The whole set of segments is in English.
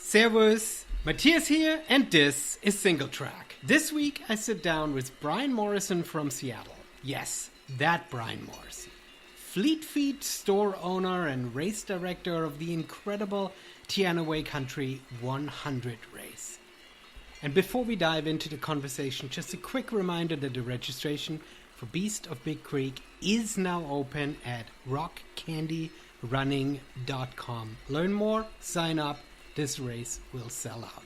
Servus, Matthias here, and this is Single Track. This week I sit down with Brian Morrison from Seattle. Yes, that Brian Morrison. Fleet Feet store owner and race director of the incredible Teanaway Country 100 race. And before we dive into the conversation, just a quick reminder that the registration for Beast of Big Creek is now open at rockcandyrunning.com. Learn more, sign up, this race will sell out.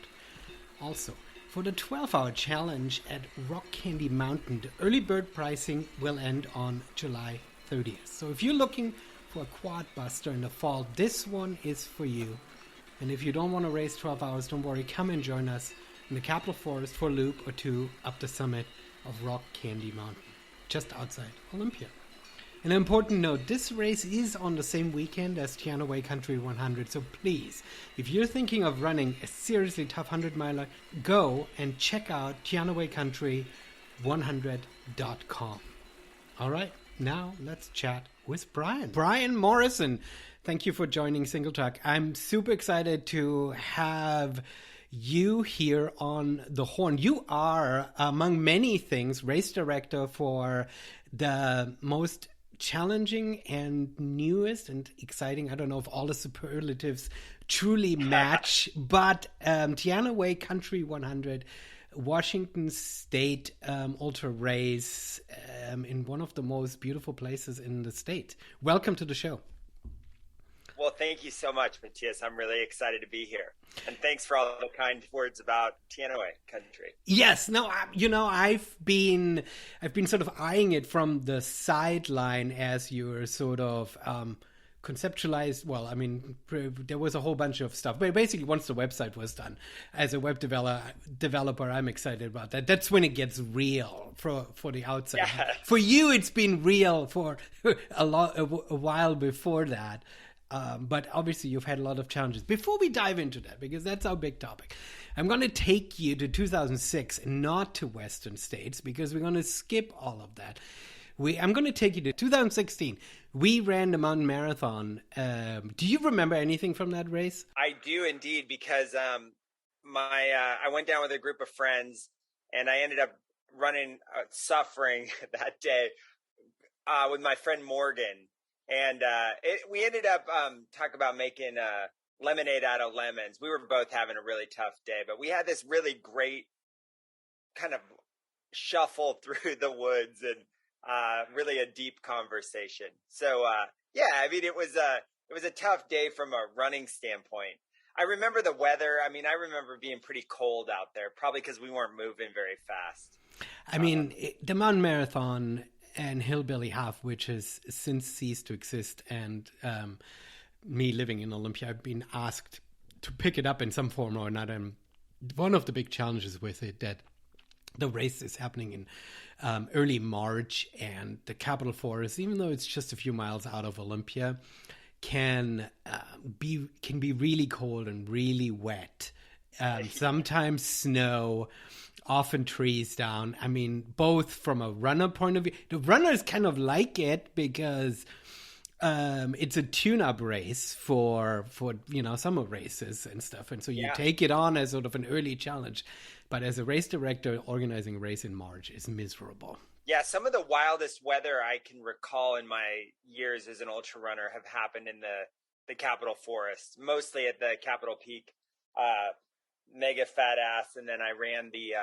Also, for the 12-hour challenge at Rock Candy Mountain, the early bird pricing will end on July 30th. So if you're looking for a quad buster in the fall, this one is for you. And if you don't want to race 12 hours, don't worry, come and join us in the Capitol Forest for a loop or two up the summit of Rock Candy Mountain, just outside Olympia. An important note, this race is on the same weekend as Teanaway Country 100, so please, if you're thinking of running a seriously tough 100-miler, go and check out teanawaycountry100.com. All right, now let's chat with Brian. Brian Morrison, thank you for joining Single Track. I'm super excited to have you here on the horn. You are, among many things, race director for the most challenging and newest and exciting, I don't know if all the superlatives truly match, but Teanaway Country 100, Washington State ultra race in one of the most beautiful places in the state. Welcome to the show. Well, thank you so much, Matthias. I'm really excited to be here. And thanks for all the kind words about Teanaway Country. Yes. No, I've been sort of eyeing it from the sideline as you're sort of conceptualized. Well, I mean, there was a whole bunch of stuff. But basically, once the website was done, as a web developer, I'm excited about that. That's when it gets real for the outside. Yeah. For you, it's been real for a while before that. But obviously you've had a lot of challenges. Before we dive into that, because that's our big topic, I'm going to take you to 2006, not to Western states, because we're going to skip all of that. I'm going to take you to 2016. We ran the mountain marathon. Do you remember anything from that race? I do indeed, because I went down with a group of friends, and I ended up suffering that day with my friend Morgan. And we ended up talking about making lemonade out of lemons. We were both having a really tough day, but we had this really great kind of shuffle through the woods and really a deep conversation. So yeah, I mean, it was a tough day from a running standpoint. I remember the weather. I mean, I remember being pretty cold out there, probably because we weren't moving very fast. I mean, the mountain marathon and Hillbilly Half, which has since ceased to exist, and me living in Olympia, I've been asked to pick it up in some form or another. And one of the big challenges with it, that the race is happening in early March, and the Capitol Forest, even though it's just a few miles out of Olympia, can be really cold and really wet. Sometimes snow, often trees down. I mean, both from a runner point of view, the runners kind of like it because it's a tune-up race for summer races and stuff, and so you take it on as sort of an early challenge. But as a race director, organizing a race in March is miserable. Yeah, some of the wildest weather I can recall in my years as an ultra runner have happened in the Capitol Forest, mostly at the Capitol Peak. Mega fat ass, and then I ran the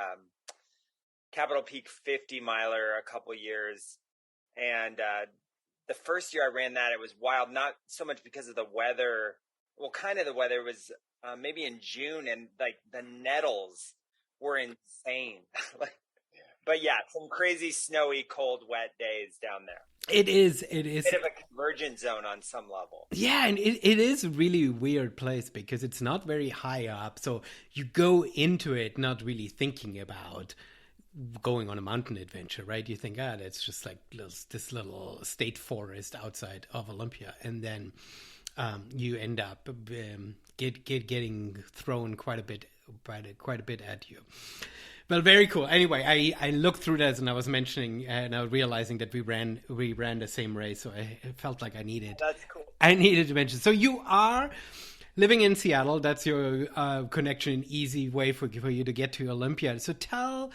Capitol Peak 50-miler a couple years, and the first year I ran that, it was wild, not so much because of the weather. Well, kind of the weather was maybe in June, and like the nettles were insane. But yeah, some crazy snowy, cold, wet days down there. It is. A bit of a convergence zone on some level. Yeah, and it is a really weird place because it's not very high up. So you go into it not really thinking about going on a mountain adventure, right? You think, that's just like this little state forest outside of Olympia. And then you end up getting thrown quite a bit at you. Well, very cool. Anyway, I looked through this and I was mentioning and I was realizing that we ran the same race, so I felt like I needed. That's cool. I needed to mention. So you are living in Seattle, that's your connection, easy way for you to get to Olympia. So tell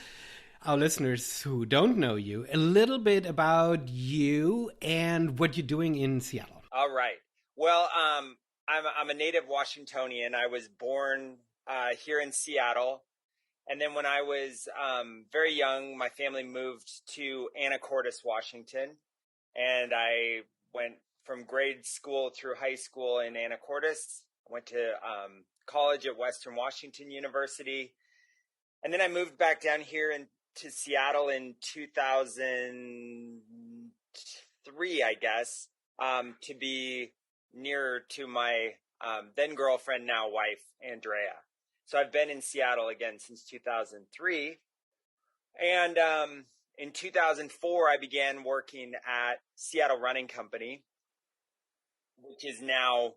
our listeners who don't know you a little bit about you and what you're doing in Seattle. All right. Well, I'm a native Washingtonian. I was born here in Seattle. And then when I was very young, my family moved to Anacortes, Washington. And I went from grade school through high school in Anacortes. I went to college at Western Washington University. And then I moved back down here to Seattle in 2003, I guess, to be nearer to my then girlfriend, now wife, Andrea. So I've been in Seattle again since 2003. And in 2004, I began working at Seattle Running Company, which is now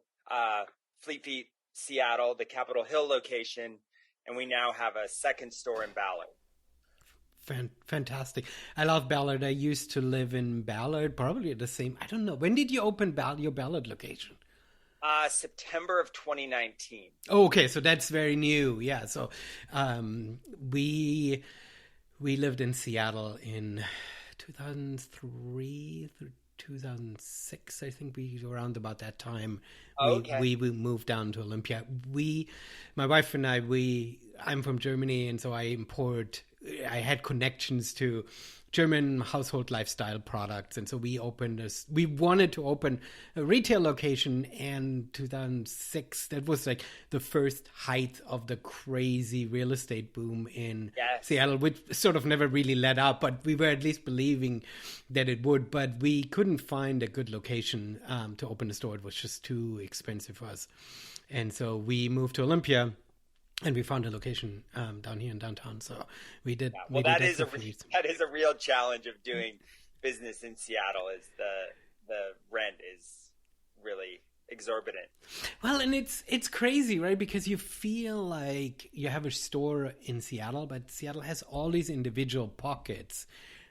Fleet Feet Seattle, the Capitol Hill location. And we now have a second store in Ballard. Fantastic. I love Ballard. I used to live in Ballard, probably the same. I don't know. When did you open your Ballard location? September of 2019. Oh, okay. So that's very new. Yeah. So we lived in Seattle in 2003 through 2006. I think we were around about that time. Okay. We moved down to Olympia. My wife and I'm from Germany, and so I had connections to German household lifestyle products. And so we wanted to open a retail location in 2006. That was like the first height of the crazy real estate boom in Seattle, which sort of never really let up, but we were at least believing that it would. But we couldn't find a good location to open a store. It was just too expensive for us. And so we moved to Olympia. And we found a location down here in downtown, so we did. Yeah, well, that is a real challenge of doing business in Seattle. Is the rent is really exorbitant. Well, and it's crazy, right? Because you feel like you have a store in Seattle, but Seattle has all these individual pockets.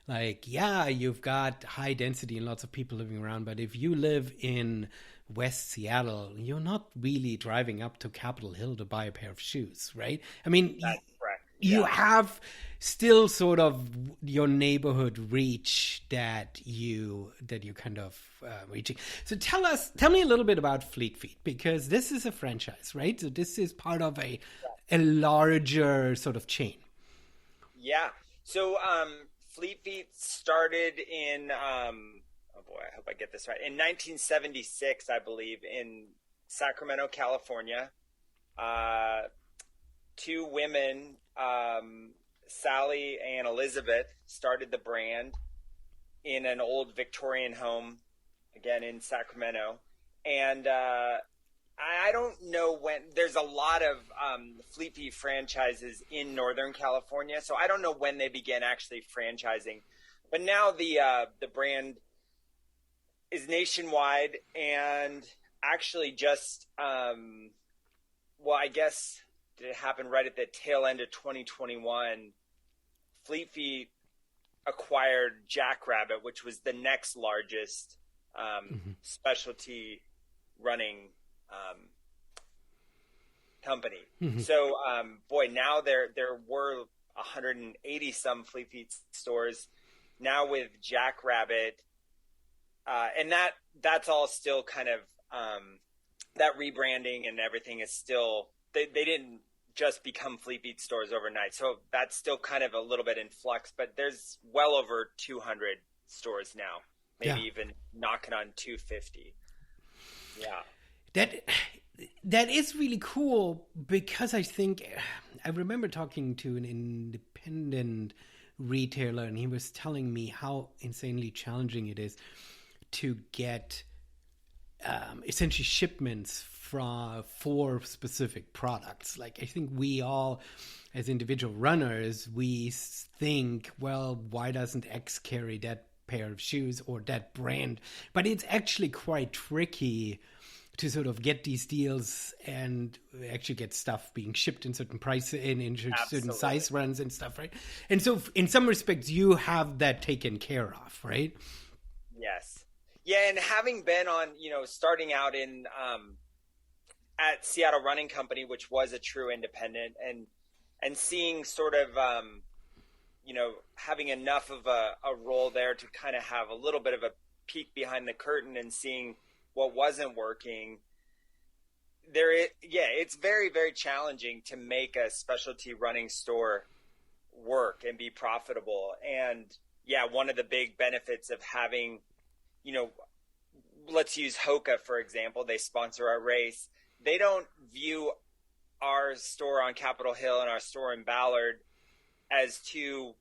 Like, yeah, you've got high density and lots of people living around, but if you live in West Seattle, you're not really driving up to Capitol Hill to buy a pair of shoes, right? I mean, that's correct. You have still sort of your neighborhood reach that you kind of reaching. So tell me a little bit about Fleet Feet, because this is a franchise, right? So this is part of a larger sort of chain. Yeah. So Fleet Feet started in oh boy, I hope I get this right. In 1976, I believe, in Sacramento, California, two women, Sally and Elizabeth, started the brand in an old Victorian home, again in Sacramento. And I don't know when. There's a lot of Fleet Feet franchises in Northern California, so I don't know when they began actually franchising. But now the brand is nationwide, and actually just I guess it happened right at the tail end of 2021. Fleet Feet acquired Jackrabbit, which was the next largest specialty running company. Mm-hmm. So now there were 180 some Fleet Feet stores. Now with Jackrabbit, and that's all still kind of that rebranding and everything is still they didn't just become Fleet Feet stores overnight, so that's still kind of a little bit in flux. But there's well over 200 stores now, maybe even knocking on 250. Yeah, that is really cool, because I think I remember talking to an independent retailer, and he was telling me how insanely challenging it is to get essentially shipments for specific products. Like, I think we all, as individual runners, we think, well, why doesn't X carry that pair of shoes or that brand? But it's actually quite tricky to sort of get these deals and actually get stuff being shipped in certain price in certain size runs and stuff, right? And so in some respects, you have that taken care of, right? Yes. Yeah, and having been on, starting out in at Seattle Running Company, which was a true independent, and seeing sort of, having enough of a role there to kind of have a little bit of a peek behind the curtain and seeing what wasn't working. It's very, very challenging to make a specialty running store work and be profitable. And one of the big benefits of having, let's use Hoka, for example. They sponsor our race. They don't view our store on Capitol Hill and our store in Ballard as two,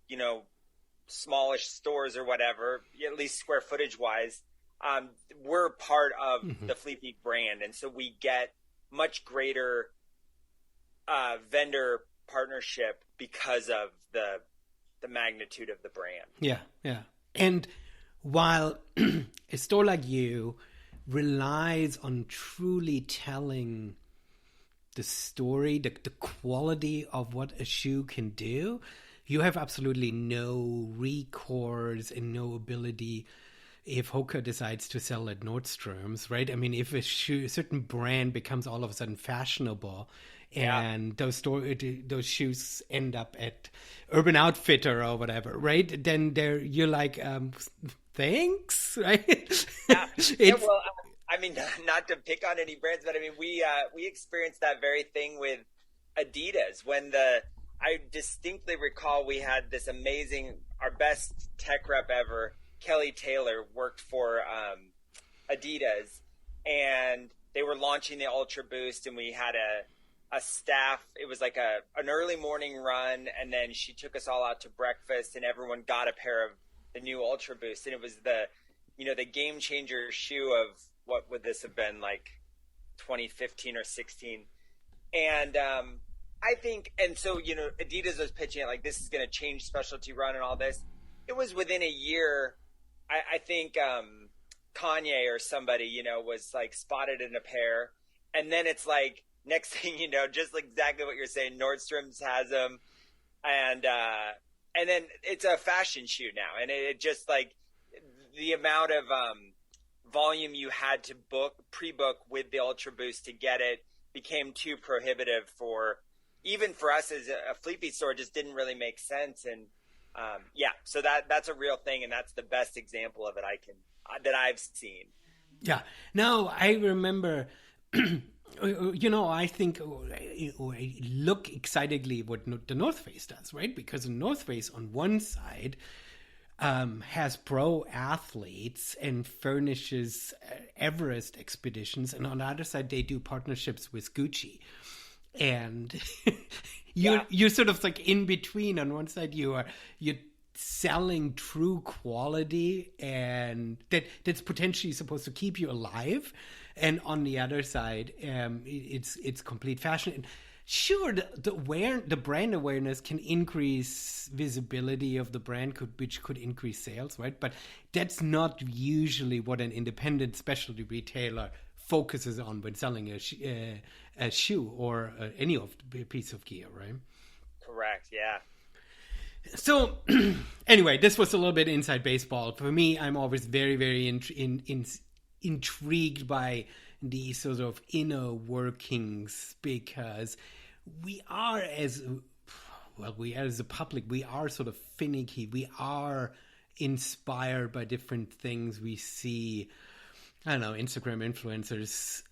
smallish stores or whatever, at least square footage wise. We're part of the Fleet Feet brand. And so we get much greater vendor partnership because of the magnitude of the brand. Yeah. And while a store like you relies on truly telling the story, the quality of what a shoe can do, you have absolutely no recourse and no ability if Hoka decides to sell at Nordstrom's, right? I mean, if a certain brand becomes all of a sudden fashionable, and those shoes end up at Urban Outfitter or whatever, right? Then you're like, thanks, right? Well, I mean, not to pick on any brands, but I mean, we experienced that very thing with Adidas when I distinctly recall we had this amazing, our best tech rep ever, Kelly Taylor, worked for Adidas, and they were launching the Ultra Boost, and we had a staff. It was like an early morning run, and then she took us all out to breakfast, and everyone got a pair of the new Ultra Boost, and it was the game changer shoe of what would this have been, like 2015 or 16, and I think, and so Adidas was pitching it like this is going to change specialty run and all this. It was within a year. I think Kanye or somebody, was like spotted in a pair. And then it's like, next thing you know, just like exactly what you're saying, Nordstrom's has them. And then it's a fashion shoe now. And it just like the amount of volume you had to pre-book with the Ultra Boost to get it became too prohibitive even for us as a Fleet Feet store. It just didn't really make sense. And so that's a real thing, and that's the best example of it that I've seen. Yeah. No, I remember. I think I look excitedly what the North Face does, right? Because the North Face on one side has pro athletes and furnishes Everest expeditions, and on the other side they do partnerships with Gucci. And you're sort of like in between. On one side, you're selling true quality, and that's potentially supposed to keep you alive. And on the other side, it's complete fashion. And sure, the brand awareness can increase visibility of the brand, which could increase sales, right? But that's not usually what an independent specialty retailer focuses on when selling a shoe or any of the piece of gear, right? Correct. Yeah. So anyway, this was a little bit inside baseball. For me, I'm always very, very intrigued by the sort of inner workings, because we are as a public, we are sort of finicky. We are inspired by different things we see. I don't know, Instagram influencers,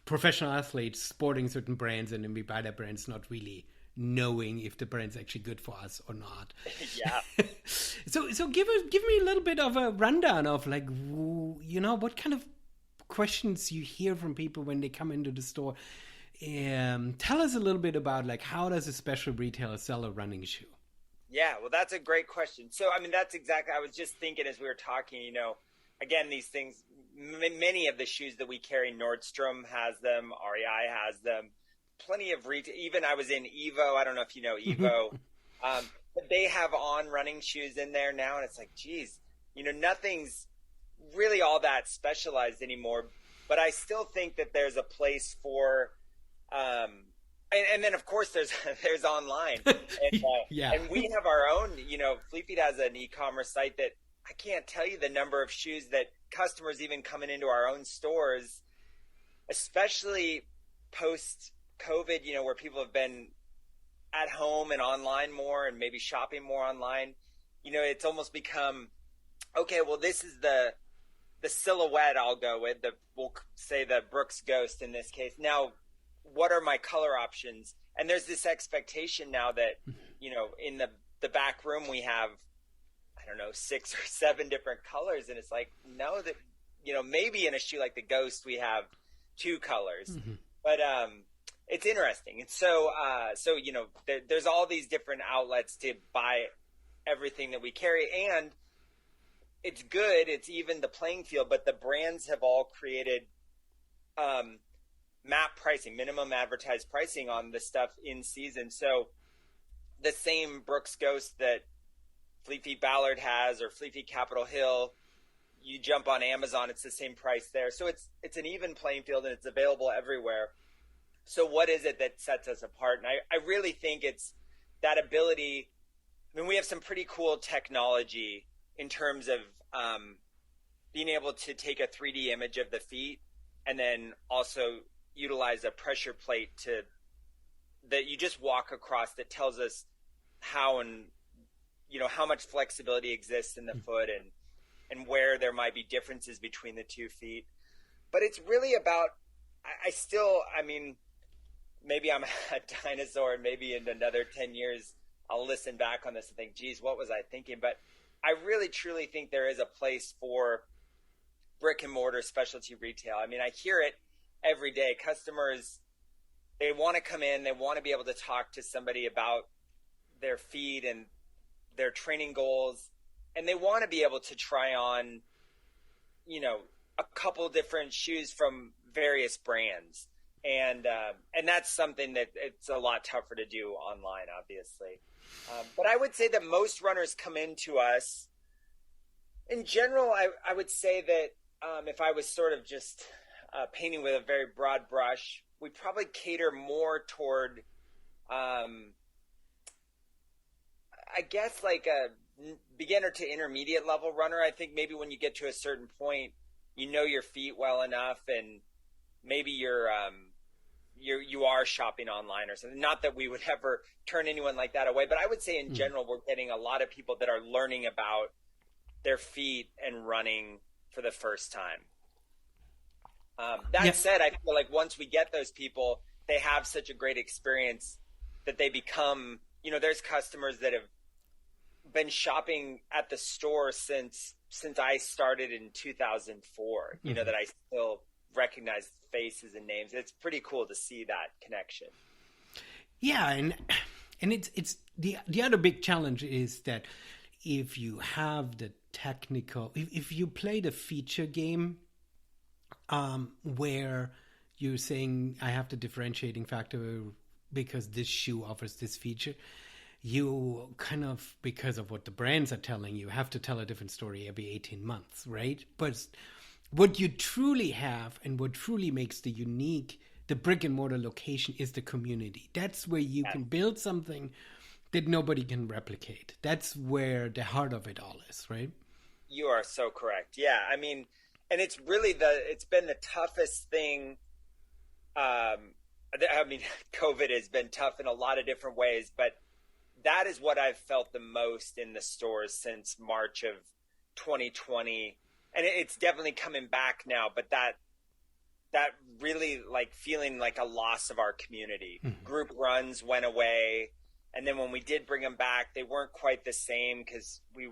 professional athletes sporting certain brands, and then we buy that brands not really knowing if the brand's actually good for us or not. Yeah. So give me a little bit of a rundown of like, what kind of questions you hear from people when they come into the store. Tell us a little bit about like, how does a special retailer sell a running shoe? Yeah, well, that's a great question. So, I mean, that's exactly, I was just thinking as we were talking, again, these things, many of the shoes that we carry, Nordstrom has them, REI has them, plenty of retail. Even I was in Evo. I don't know if you know Evo, but they have on running shoes in there now. And it's like, geez, nothing's really all that specialized anymore, but I still think that there's a place for, and then of course there's online, and, and we have our own, Fleet Feet has an e-commerce site that I can't tell you the number of shoes that customers even coming into our own stores, especially post COVID, where people have been at home and online more and maybe shopping more online, it's almost become, okay, well, this is the silhouette I'll go with, we'll say the Brooks Ghost in this case. Now, what are my color options? And there's this expectation now that, in the back room we have, I don't know, 6 or 7 different colors. And it's like, no, that, maybe in a shoe like the Ghost, we have 2 colors, but, it's interesting. And so, there's all these different outlets to buy everything that we carry, and it's good. It's even the playing field, but the brands have all created, MAP pricing, minimum advertised pricing on the stuff in season. So the same Brooks Ghost that Fleet Feet Ballard has, or Fleet Feet Capitol Hill, you jump on Amazon, it's the same price there. So it's an even playing field, and it's available everywhere. So what is it that sets us apart? And I really think it's that ability. I mean, we have some pretty cool technology in terms of being able to take a 3D image of the feet, and then also utilize a pressure plate that you just walk across, that tells us how how much flexibility exists in the foot, and where there might be differences between the 2 feet. But it's really about, I mean, maybe I'm a dinosaur, and maybe in another 10 years I'll listen back on this and think, geez, what was I thinking? But I really truly think there is a place for brick and mortar specialty retail. I mean, I hear it every day. Customers, they want to come in, they want to be able to talk to somebody about their feet and their training goals, and they want to be able to try on, a couple different shoes from various brands. And that's something that it's a lot tougher to do online, obviously. But I would say that most runners come into us, in general, I would say that if I was sort of just painting with a very broad brush, we probably cater more toward, I guess, like a beginner to intermediate level runner. I think maybe when you get to a certain point, you know your feet well enough, and maybe you are shopping online or something. Not that we would ever turn anyone like that away, but I would say in general, we're getting a lot of people that are learning about their feet and running for the first time. That said, I feel like once we get those people, they have such a great experience that they become, there's customers that have been shopping at the store since I started in 2004, that I still recognize faces and names. It's pretty cool to see that connection. Yeah, and it's the other big challenge is that if you have the technical, if you play the feature game, where you're saying I have the differentiating factor because this shoe offers this feature, you kind of, because of what the brands are telling you, have to tell a different story every 18 months, right? But what you truly have, and what truly makes the brick and mortar location, is the community. That's where you can build something that nobody can replicate. That's where the heart of it all is, right? You are so correct. Yeah, I mean, and it's really it's been the toughest thing. I mean, COVID has been tough in a lot of different ways, but that is what I've felt the most in the stores since March of 2020. And it's definitely coming back now, but that really, like, feeling like a loss of our community. Mm-hmm. Group runs went away, and then when we did bring them back, they weren't quite the same because we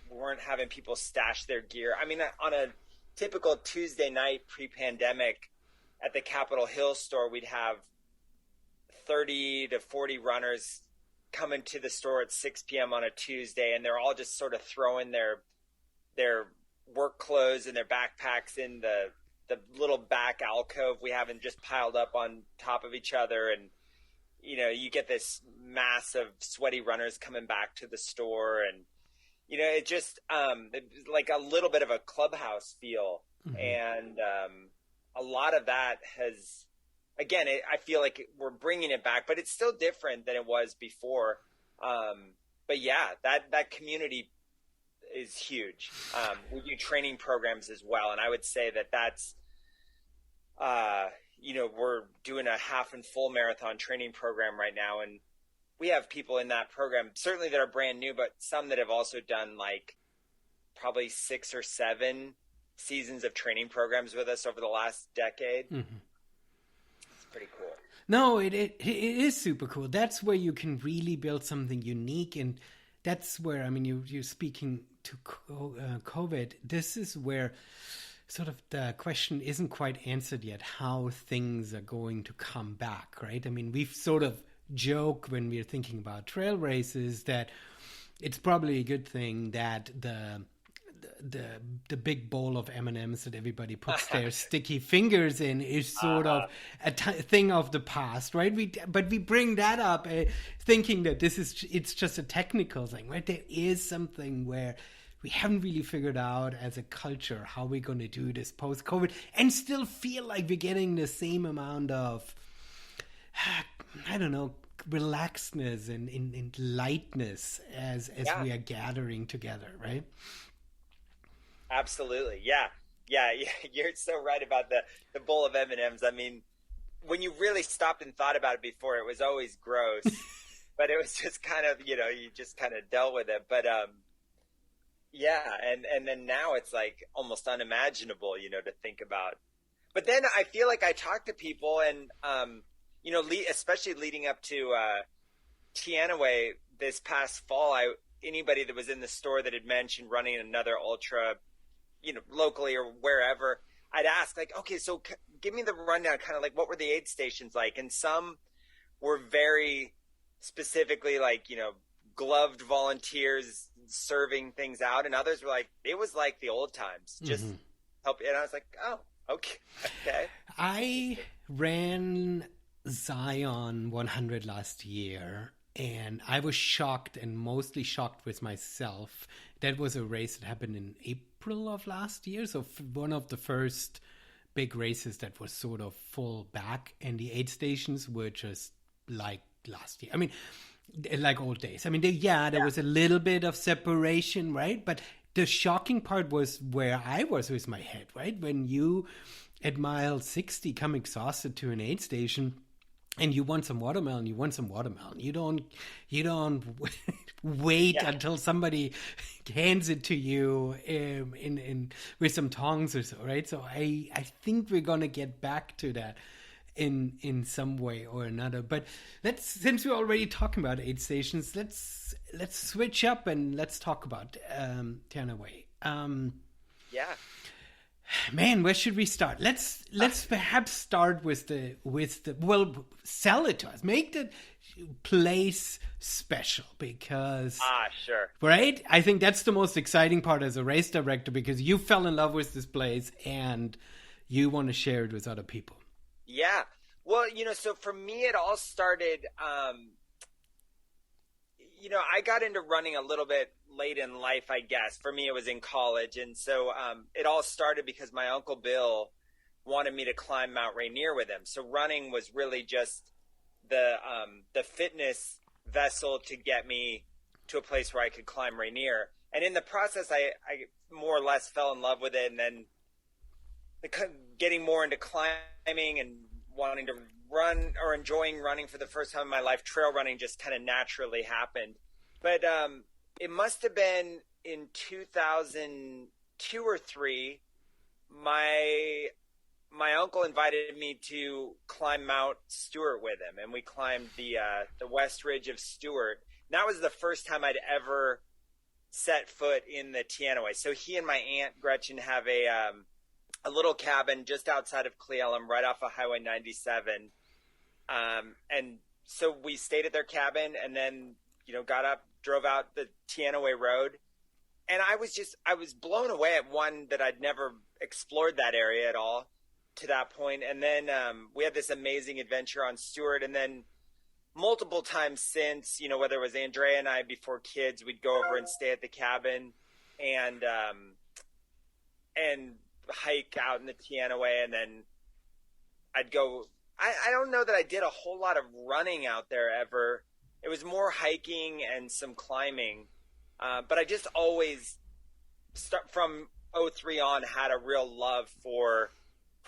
weren't having people stash their gear. I mean, on a typical Tuesday night pre-pandemic at the Capitol Hill store, we'd have 30 to 40 runners coming to the store at 6 p.m. on a Tuesday, and they're all just sort of throwing their work clothes and their backpacks in the little back alcove we have, and just piled up on top of each other. And you get this mass of sweaty runners coming back to the store, and it just like a little bit of a clubhouse feel. Mm-hmm. And a lot of that has, again, I feel like we're bringing it back, but it's still different than it was before. But yeah, that community is huge. We do training programs as well, and I would say that's we're doing a half and full marathon training program right now. And we have people in that program, certainly that are brand new, but some that have also done like probably 6 or 7 seasons of training programs with us over the last decade. Mm-hmm. It's pretty cool. No, it is super cool. That's where you can really build something unique. And that's where, I mean, you're speaking to COVID. This is where sort of the question isn't quite answered yet, how things are going to come back, right? I mean, we've sort of joke when we're thinking about trail races that it's probably a good thing that the big bowl of M&Ms that everybody puts their sticky fingers in is sort of a thing of the past, right? But we bring that up thinking that it's just a technical thing, right? There is something where we haven't really figured out as a culture how we're going to do this post-COVID and still feel like we're getting the same amount of, I don't know, relaxedness and lightness as we are gathering together, right? Absolutely. Yeah. You're so right about the bowl of M&Ms. I mean, when you really stopped and thought about it before, it was always gross, but it was just kind of, you just kind of dealt with it. But, and then now it's like almost unimaginable, to think about. But then I feel like I talk to people and, especially leading up to Teanaway this past fall, anybody that was in the store that had mentioned running another ultra, locally or wherever, I'd ask like, okay, so give me the rundown, kind of like what were the aid stations like? And some were very specifically like, gloved volunteers serving things out, and others were like, it was like the old times, just help. And I was like, oh, okay. I ran Zion 100 last year, and I was shocked, and mostly shocked with myself. That was a race that happened in April of last year, so one of the first big races that was sort of full back, and the aid stations were just like last year. I mean, like old days. I mean, there was a little bit of separation, right? But the shocking part was where I was with my head, right? When you, at mile 60, come exhausted to an aid station, and you want some watermelon, You don't wait until somebody hands it to you in with some tongs or so, right? So I think we're gonna get back to that in some way or another. But since we're already talking about aid stations, let's switch up and let's talk about Teanaway. Man, where should we start? Let's perhaps start with the sell it to us. Make the place special, because sure, right? I think that's the most exciting part as a race director, because you fell in love with this place and you want to share it with other people. Yeah. Well, so for me, it all started, I got into running a little bit late in life, I guess. For me, it was in college. And so it all started because my Uncle Bill wanted me to climb Mount Rainier with him. So running was really just the fitness vessel to get me to a place where I could climb Rainier. And in the process, I more or less fell in love with it. And then getting more into climbing and wanting to run or enjoying running for the first time in my life, trail running just kind of naturally happened. But it must have been in 2002 or 3, my uncle invited me to climb Mount Stewart with him, and we climbed the west ridge of Stewart. And that was the first time I'd ever set foot in the Teanaway. So he and my aunt Gretchen have a little cabin just outside of Cle Elum, right off of Highway 97. And so we stayed at their cabin, and then, got up, drove out the Teanaway Road. And I was blown away at one, that I'd never explored that area at all to that point. And then we had this amazing adventure on Stewart, and then multiple times since, whether it was Andrea and I before kids, we'd go over and stay at the cabin and hike out in the Teanaway, and then I'd go. I don't know that I did a whole lot of running out there ever. It was more hiking and some climbing, but I just always from 03 on had a real love for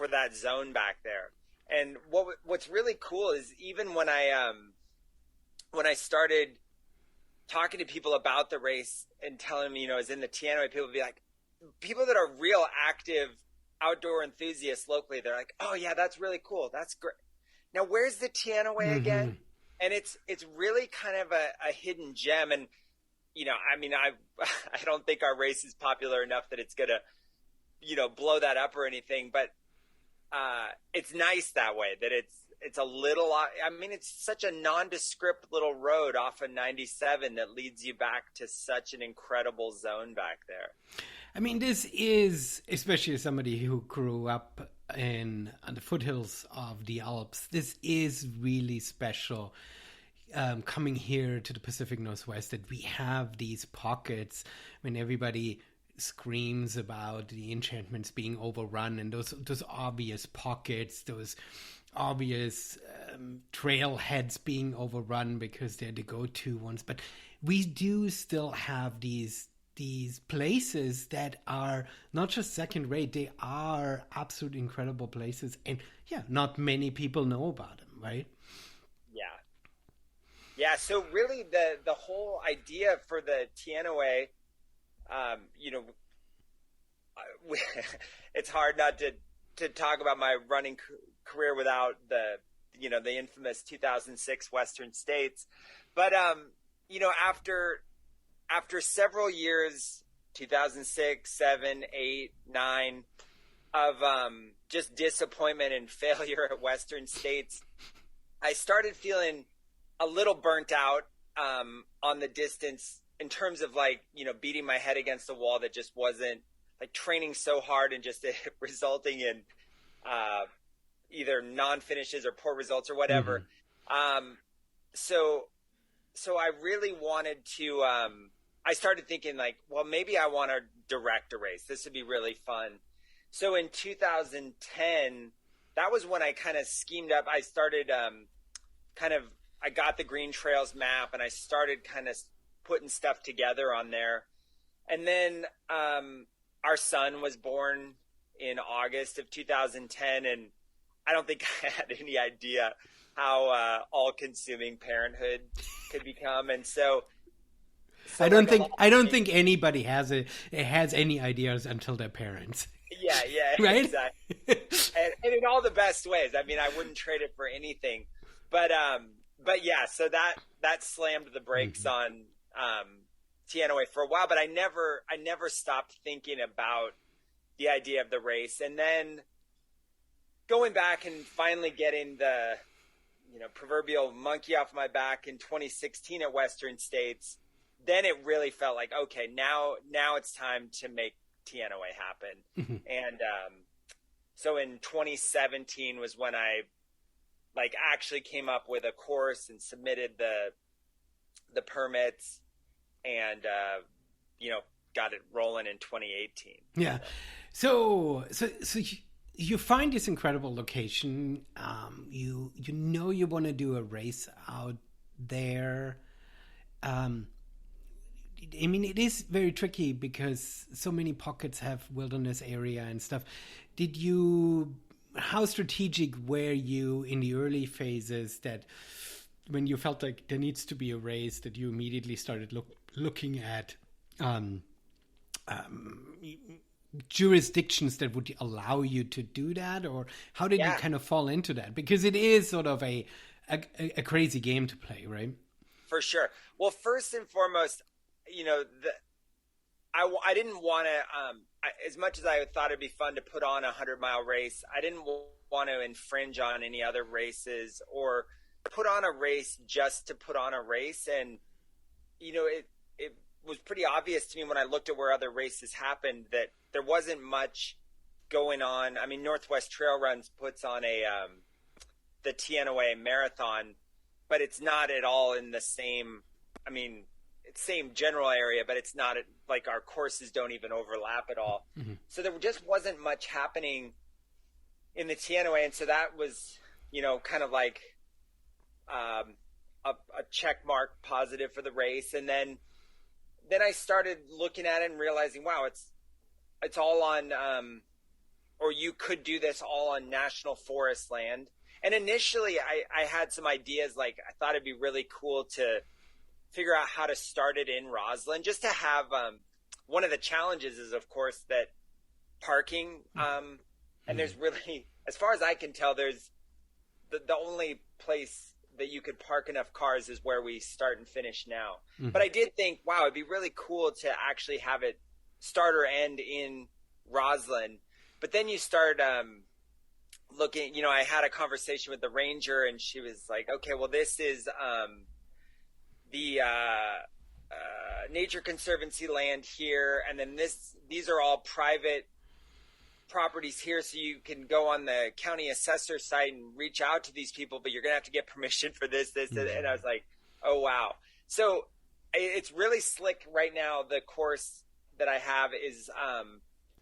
for that zone back there. And what's really cool is even when I started talking to people about the race and telling them, you know, I was in the Teanaway, people would be like, people that are real active outdoor enthusiasts locally, they're like, oh yeah, that's really cool. That's great. Now where's the Teanaway again? And it's really kind of a hidden gem. And, you know, I mean, I don't think our race is popular enough that it's going to, you know, blow that up or anything, but it's nice that way, that it's a little, I mean, it's such a nondescript little road off of 97 that leads you back to such an incredible zone back there. I mean, this is, especially as somebody who grew up on the foothills of the Alps, this is really special. Coming here to the Pacific Northwest, that we have these pockets when everybody screams about the enchantments being overrun, and those obvious pockets, those obvious trailheads being overrun because they're the go-to ones. But we do still have these places that are not just second rate, they are absolute incredible places, and yeah, not many people know about them, right? Yeah, so really the whole idea for the Teanaway, you know, it's hard not to talk about my running career without the, you know, the infamous 2006 Western States. But, you know, after several years, 2006, 7, 8, 9, of just disappointment and failure at Western States, I started feeling a little burnt out on the distance in terms of, like, you know, beating my head against the wall that just wasn't, like, training so hard and just resulting in either non-finishes or poor results or whatever. So I really wanted to, I started thinking, like, well, maybe I want to direct a race. This would be really fun. So in 2010, that was when I kind of schemed up. I started I got the Green Trails map and I started kind of putting stuff together on there. And then our son was born in August of 2010, and I don't think I had any idea how all-consuming parenthood could become. And so I don't think anybody has any ideas until they're parents. Yeah, right? Exactly. and in all the best ways. I mean, I wouldn't trade it for anything. But yeah, so that slammed the brakes on Teanaway for a while, but I never stopped thinking about the idea of the race. And then going back and finally getting the, you know, proverbial monkey off my back in 2016 at Western States, then it really felt like, okay, now it's time to make Teanaway happen. And so in 2017 was when I, like, actually came up with a course and submitted the permits and, you know, got it rolling in 2018. Yeah. So you find this incredible location. You know you want to do a race out there. I mean, it is very tricky because so many pockets have wilderness area and stuff. How strategic were you in the early phases that when you felt like there needs to be a race, that you immediately started looking at jurisdictions that would allow you to do that? Or how did you kind of fall into that? Because it is sort of a crazy game to play, right? For sure. Well, first and foremost, you know, I didn't want to, as much as I thought it'd be fun to put on a 100-mile race, I didn't want to infringe on any other races or put on a race just to put on a race. And, you know, it was pretty obvious to me when I looked at where other races happened that there wasn't much going on. I mean, Northwest Trail Runs puts on the Teanaway Marathon, but it's not at all in the same, I mean, same general area, but it's not like our courses don't even overlap at all. So there just wasn't much happening in the Teanaway. And so that was, you know, kind of like a check mark positive for the race. And then I started looking at it and realizing, wow, it's all on or you could do this all on national forest land. And initially I had some ideas, like I thought it'd be really cool to figure out how to start it in Roslyn, just to have, one of the challenges is, of course, that parking, and there's really, as far as I can tell, there's the only place that you could park enough cars is where we start and finish now. But I did think, wow, it'd be really cool to actually have it start or end in Roslyn. But then you start looking, you know, I had a conversation with the ranger, and she was like, okay, well, this is the Nature Conservancy land here, and then these are all private properties here, so you can go on the county assessor site and reach out to these people, but you're gonna have to get permission for this, and I was like, oh wow. So it's really slick right now. The course that I have is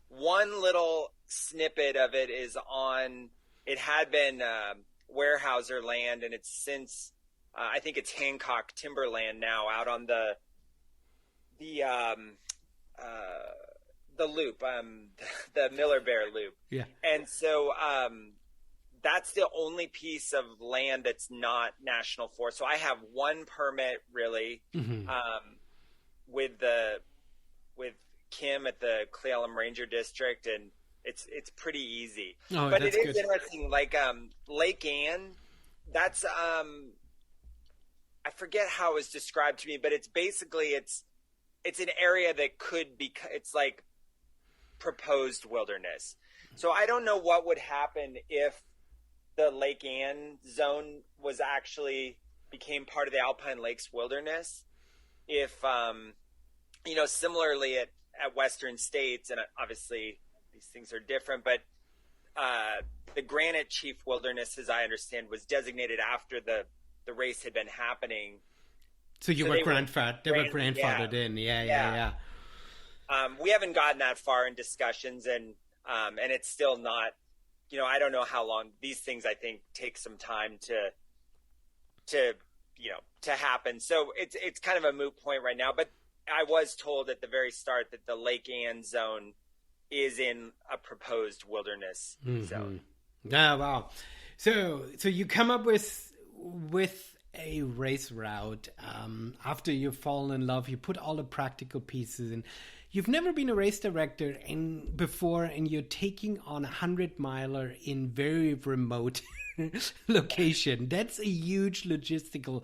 one little snippet of it is on, it had been Weyerhaeuser land, and it's since I think it's Hancock timberland now, out on the loop, the Miller Bear loop. Yeah. And so that's the only piece of land that's not national forest. So I have one permit really, with Kim at the Cle Elum Ranger District, and it's pretty easy. Oh, but it is good. Interesting, like Lake Ann, that's I forget how it was described to me, but it's basically it's an area that could be, it's like proposed wilderness. So I don't know what would happen if the Lake Ann zone was actually became part of the Alpine Lakes Wilderness. If you know, similarly at Western States, and obviously these things are different, but the Granite Chief Wilderness, as I understand, was designated after the race had been happening. So you were grandfathered in. Yeah. We haven't gotten that far in discussions, and it's still not, you know, I don't know how long these things, I think, take some time to happen. So it's kind of a moot point right now, but I was told at the very start that the Lake Ann zone is in a proposed wilderness zone. Ah, wow. So you come up with a race route after you fall in love. You put all the practical pieces in. You've never been a race director before, and you're taking on 100-miler in very remote location. That's a huge logistical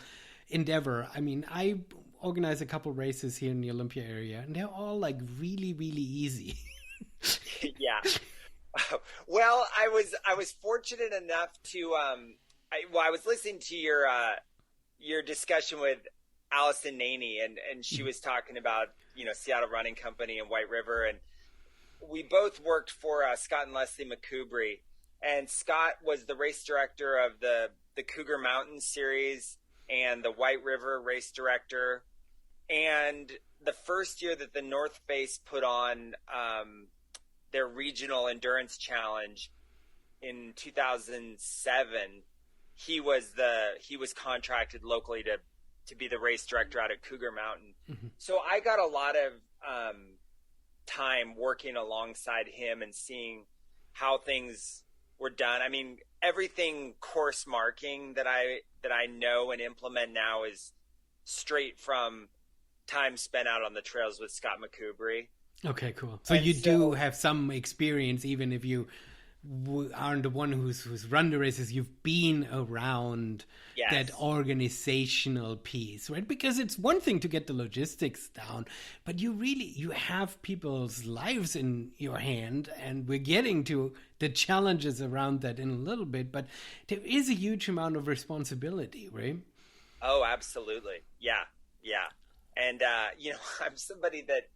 endeavor. I mean, I organize a couple races here in the Olympia area, and they're all like really, really easy. Yeah. Well, I was fortunate enough to I was listening to your discussion with Allison Naney, and she was talking about, you know, Seattle Running Company and White River, and we both worked for Scott and Leslie McCoubry, and Scott was the race director of the Cougar Mountain Series and the White River race director. And the first year that the North Face put on their regional endurance challenge in 2007, he was contracted locally to be the race director out at Cougar Mountain. So I got a lot of time working alongside him and seeing how things were done. I mean, everything course marking that I know and implement now is straight from time spent out on the trails with Scott McCoubry. Okay, cool. So you do have some experience, even if you aren't the one who's run the races. You've been around that organizational piece, right? Because it's one thing to get the logistics down, but you have people's lives in your hand, and we're getting to the challenges around that in a little bit, but there is a huge amount of responsibility, right? Oh, absolutely. Yeah. And, you know, I'm somebody that,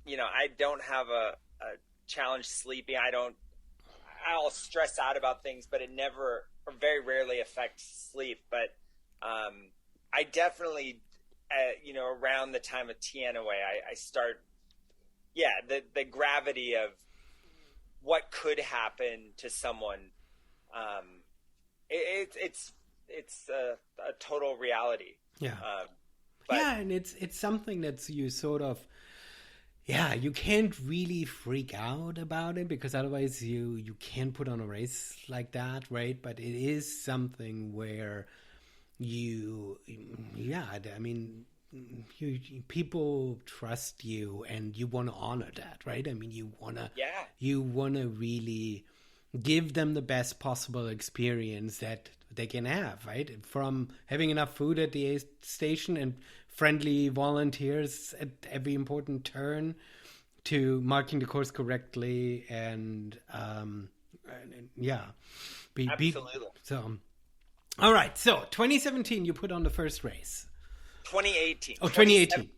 you know, I don't have a challenge sleeping. I'll stress out about things, but it never or very rarely affects sleep. But I definitely, you know, around the time of Teanaway, I start, the gravity of what could happen to someone. It's a total reality. Yeah. And it's something that's you sort of, yeah, you can't really freak out about it because otherwise you can't put on a race like that, right? But it is something where yeah, I mean, people trust you and you want to honor that, right? I mean, you want to really give them the best possible experience that they can have, right? From having enough food at the aid station and friendly volunteers at every important turn to marking the course correctly and yeah. Absolutely. So, all right. So 2017, you put on the first race. 2018. Oh, 2018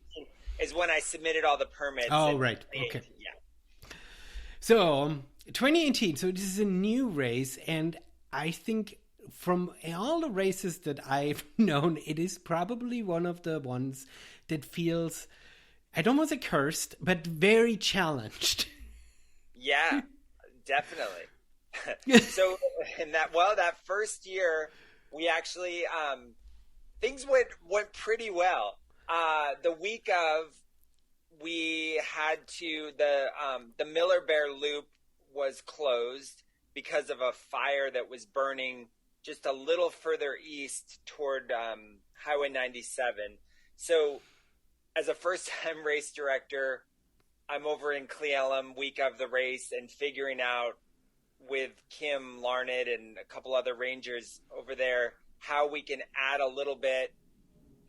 is when I submitted all the permits. Oh, right. Okay. Yeah. So 2018. So this is a new race, and I think from all the races that I've known, it is probably one of the ones that feels, I don't want to say cursed, but very challenged. Yeah, definitely. So that first year, we actually things went pretty well. The week of, we had to the Miller Bear Loop was closed because of a fire that was burning just a little further east toward Highway 97. So, as a first-time race director, I'm over in Cle Elum week of the race and figuring out with Kim Larned and a couple other rangers over there how we can add a little bit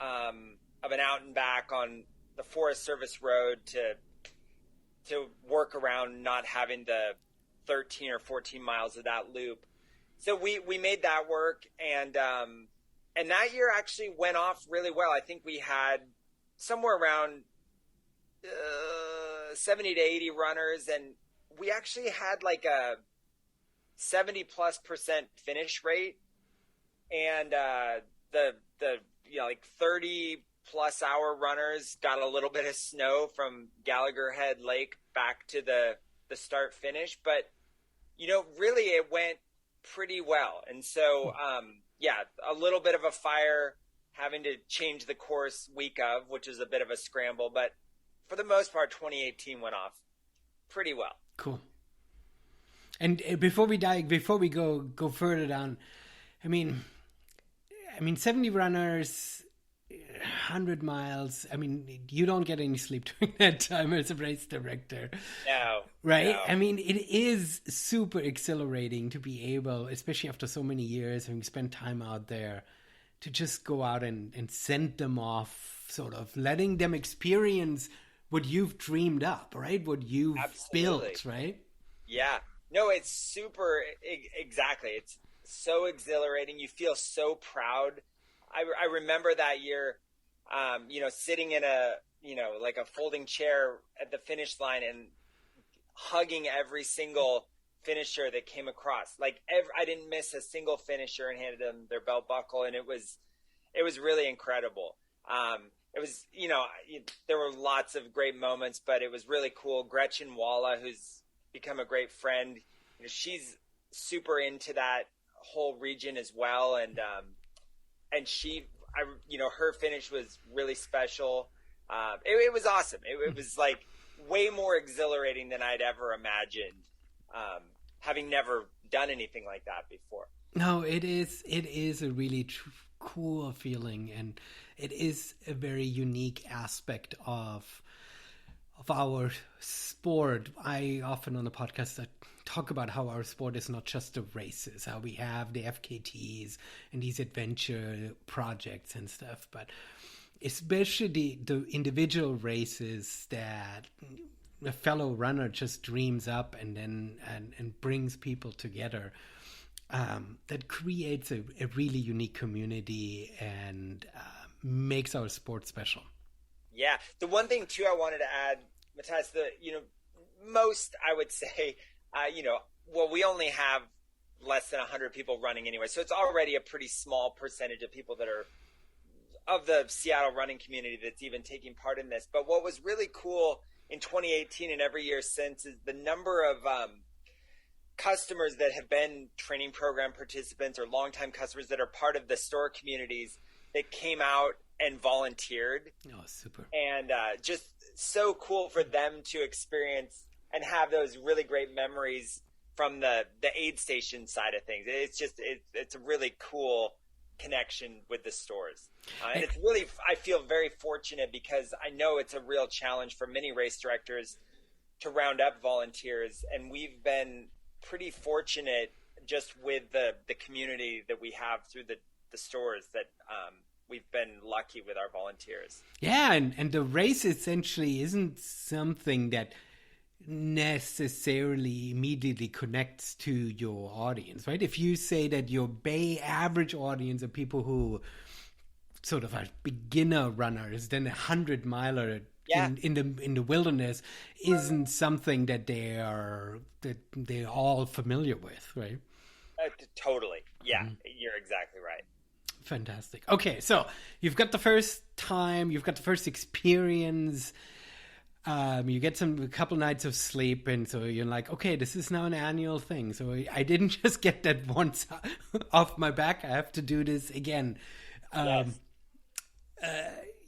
of an out and back on the Forest Service Road to work around not having the 13 or 14 miles of that loop. So we made that work, and that year actually went off really well. I think we had somewhere around 70 to 80 runners, and we actually had like a 70+% finish rate, and the like 30+ hour runners got a little bit of snow from Gallagher Head Lake back to the start finish, but really it went pretty well. And so a little bit of a fire, having to change the course week of, which is a bit of a scramble, but for the most part 2018 went off pretty well. Cool. And before we go further down, I mean 70 runners, 100 miles. I mean, you don't get any sleep during that time as a race director. No. Right? No. I mean, it is super exhilarating to be able, especially after so many years, having spent time out there, to just go out and send them off, sort of letting them experience what you've dreamed up, right? What you've built, right? Yeah. No, it's super, exactly. It's so exhilarating. You feel so proud. I remember that year, sitting in like a folding chair at the finish line and hugging every single finisher that came across. Like I didn't miss a single finisher and handed them their belt buckle. And it was really incredible. It was, there were lots of great moments, but it was really cool. Gretchen Walla, who's become a great friend, she's super into that whole region as well, and her finish was really special. It was awesome. It was like way more exhilarating than I'd ever imagined, having never done anything like that before. No, it is a really cool feeling, and it is a very unique aspect of our sport. I often on the podcast talk about how our sport is not just the races, how we have the FKTs and these adventure projects and stuff, but especially the individual races that a fellow runner just dreams up and then and brings people together. That creates a really unique community and makes our sport special. Yeah. The one thing too I wanted to add, Matthias, most, I would say, we only have less than 100 people running anyway. So it's already a pretty small percentage of people that are of the Seattle running community that's even taking part in this. But what was really cool in 2018 and every year since is the number of customers that have been training program participants or longtime customers that are part of the store communities that came out and volunteered. Oh, super. And just so cool for them to experience and have those really great memories from the aid station side of things. It's a really cool connection with the stores. And it's really, I feel very fortunate because I know it's a real challenge for many race directors to round up volunteers. And we've been pretty fortunate just with the community that we have through the stores that we've been lucky with our volunteers. Yeah, and the race essentially isn't something that necessarily immediately connects to your audience, right? If you say that your average audience are people who sort of are beginner runners, then 100-miler in the wilderness isn't something that they're all familiar with, right? Totally. Yeah, You're exactly right. Fantastic. Okay, so you've got the first experience. You get a couple nights of sleep, and so you're like, okay, this is now an annual thing. So I didn't just get that once off my back. I have to do this again. Yes.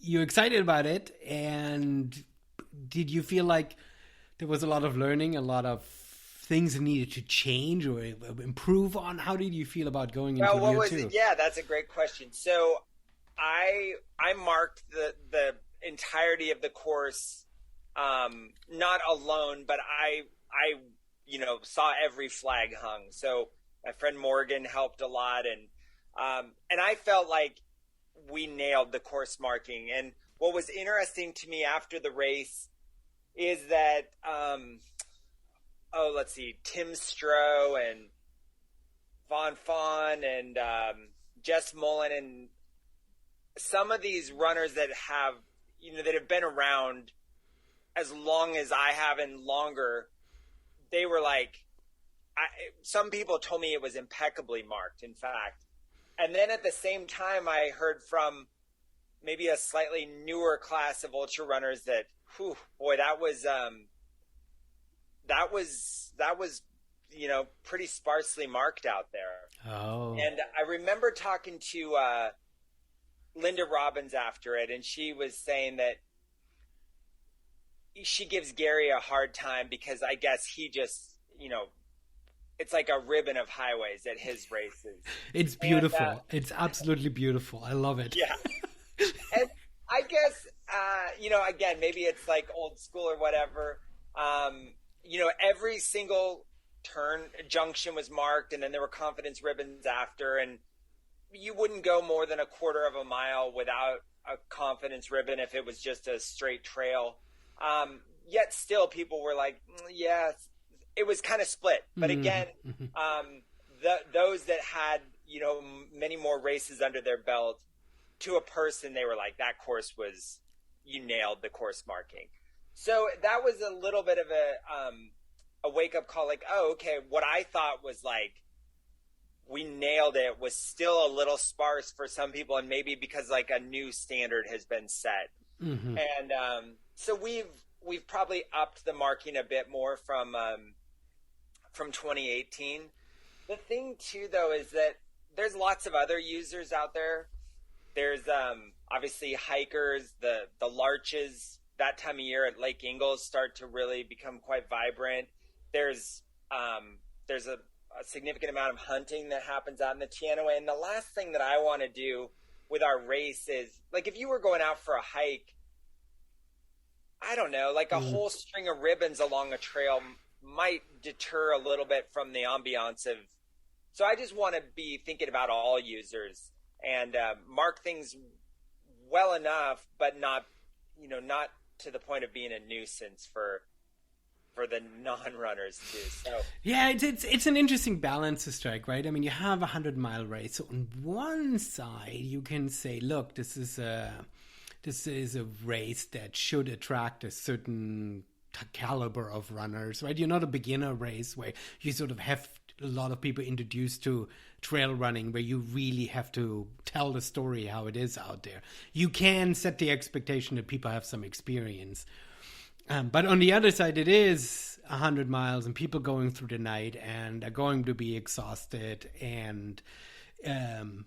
You're excited about it, and did you feel like there was a lot of learning, a lot of things that needed to change or improve on? How did you feel about going into year two? Yeah, that's a great question. So I marked the entirety of the course. Not alone, but I saw every flag hung. So my friend Morgan helped a lot, and I felt like we nailed the course marking. And what was interesting to me after the race is that, let's see, Tim Stroh and Vaughn Fawn and Jess Mullen and some of these runners that have been around as long as I have and longer, they were like, some people told me it was impeccably marked, in fact. And then at the same time, I heard from maybe a slightly newer class of ultra runners that, that was pretty sparsely marked out there. Oh. And I remember talking to Linda Robbins after it, and she was saying that she gives Gary a hard time because I guess he just, it's like a ribbon of highways at his races. It's beautiful. It's absolutely beautiful. I love it. Yeah. And I guess, again, maybe it's like old school or whatever. Every single junction was marked, and then there were confidence ribbons after, and you wouldn't go more than a quarter of a mile without a confidence ribbon if it was just a straight trail. Yet still people were like, yeah, it was kind of split. But again, those that had, many more races under their belt, to a person, they were like, that course you nailed the course marking. So that was a little bit of a wake up call, like, oh, okay, what I thought was like, we nailed it was still a little sparse for some people, and maybe because like a new standard has been set. Mm-hmm. And so we've probably upped the marking a bit more from 2018. The thing too, though, is that there's lots of other users out there. There's obviously hikers, the larches that time of year at Lake Ingalls start to really become quite vibrant. There's a significant amount of hunting that happens out in the Teanaway. And the last thing that I want to do with our race is, like, if you were going out for a hike, I don't know, like a whole string of ribbons along a trail might deter a little bit from the ambiance of. So I just want to be thinking about all users and mark things well enough, but not to the point of being a nuisance for the non-runners too. So yeah, it's an interesting balance to strike, right? I mean, you have 100-mile race. So on one side, you can say, look, this is a race that should attract a certain caliber of runners, right? You're not a beginner race where you sort of have a lot of people introduced to trail running, where you really have to tell the story how it is out there. You can set the expectation that people have some experience. But on the other side, it is 100 miles and people going through the night and are going to be exhausted. And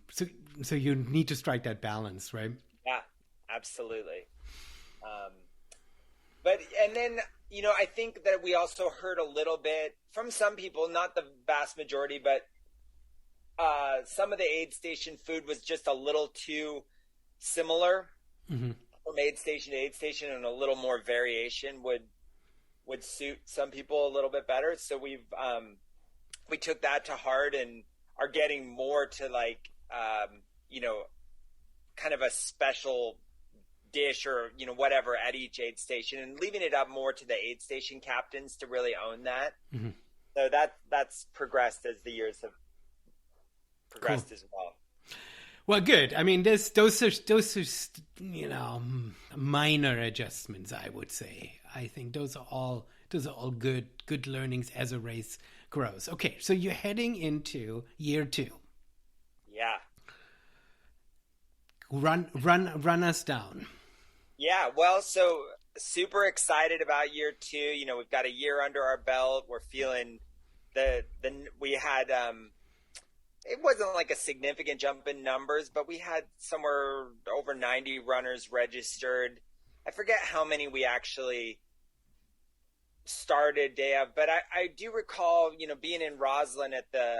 so you need to strike that balance, right? Yeah, absolutely. But, and then, I think that we also heard a little bit from some people, not the vast majority, but some of the aid station food was just a little too similar from aid station to aid station, and a little more variation would suit some people a little bit better. So we took that to heart and are getting more to like, kind of a special dish or, whatever at each aid station, and leaving it up more to the aid station captains to really own that. So that's progressed as the years have progressed as well. Well, good. I mean, those are minor adjustments, I would say. I think those are all good learnings as a race grows. Okay, so you're heading into year 2. Yeah. Run us down. Yeah, well, so super excited about year 2. We've got a year under our belt. We're feeling we had it wasn't like a significant jump in numbers, but we had somewhere over 90 runners registered. I forget how many we actually started day of, but I do recall, being in Roslyn at the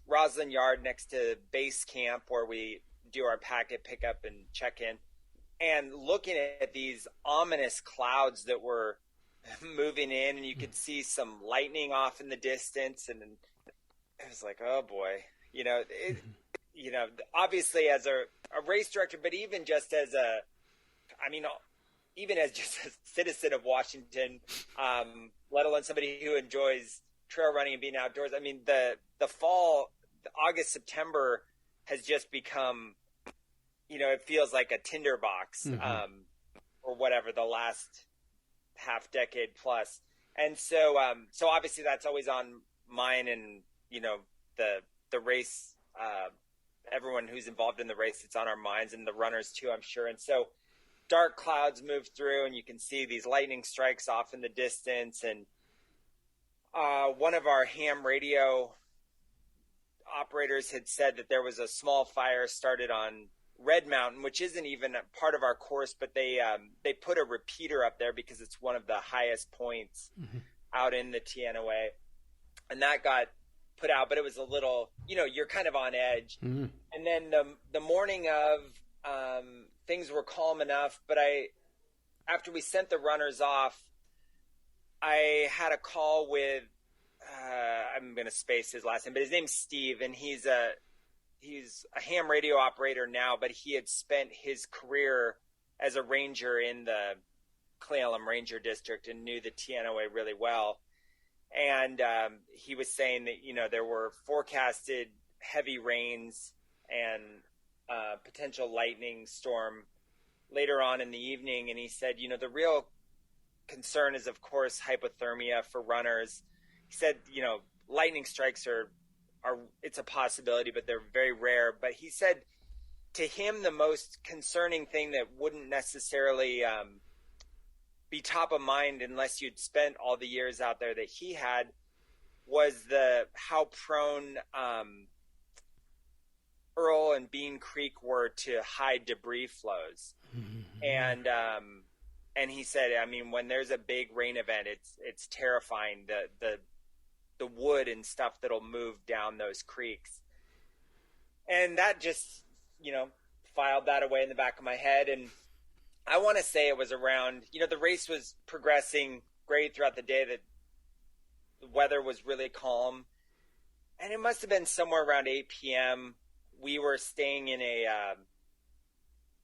Roslyn Yard next to base camp where we do our packet pickup and check in, and looking at these ominous clouds that were moving in, and you could see some lightning off in the distance, and it was like, oh boy, obviously as a race director, but even just as just a citizen of Washington, let alone somebody who enjoys trail running and being outdoors. I mean, the fall, August, September has just become, it feels like a tinderbox, or whatever, the last half decade plus. And so obviously that's always on mine and, the race, everyone who's involved in the race, it's on our minds, and the runners too, I'm sure. And so dark clouds move through, and you can see these lightning strikes off in the distance. And one of our ham radio operators had said that there was a small fire started on Red Mountain, which isn't even a part of our course, but they put a repeater up there because it's one of the highest points out in the Teanaway, and that got put out. But it was a little, you're kind of on edge. And then the morning of, things were calm enough, but after we sent the runners off, I had a call with I'm going to space his last name, but his name's Steve, and he's a ham radio operator now, but he had spent his career as a ranger in the Cle Elum Ranger District and knew the Teanaway really well. And he was saying that, there were forecasted heavy rains and potential lightning storm later on in the evening. And he said, the real concern is, of course, hypothermia for runners. He said, lightning strikes are it's a possibility, but they're very rare. But he said to him, the most concerning thing that wouldn't necessarily be top of mind unless you'd spent all the years out there that he had was how prone Earl and Bean Creek were to high debris flows. And he said, I mean, when there's a big rain event, it's terrifying, the wood and stuff that'll move down those creeks. And that just, filed that away in the back of my head. And I want to say it was around, the race was progressing great throughout the day, that the weather was really calm. And it must have been somewhere around 8 p.m. We were staying in an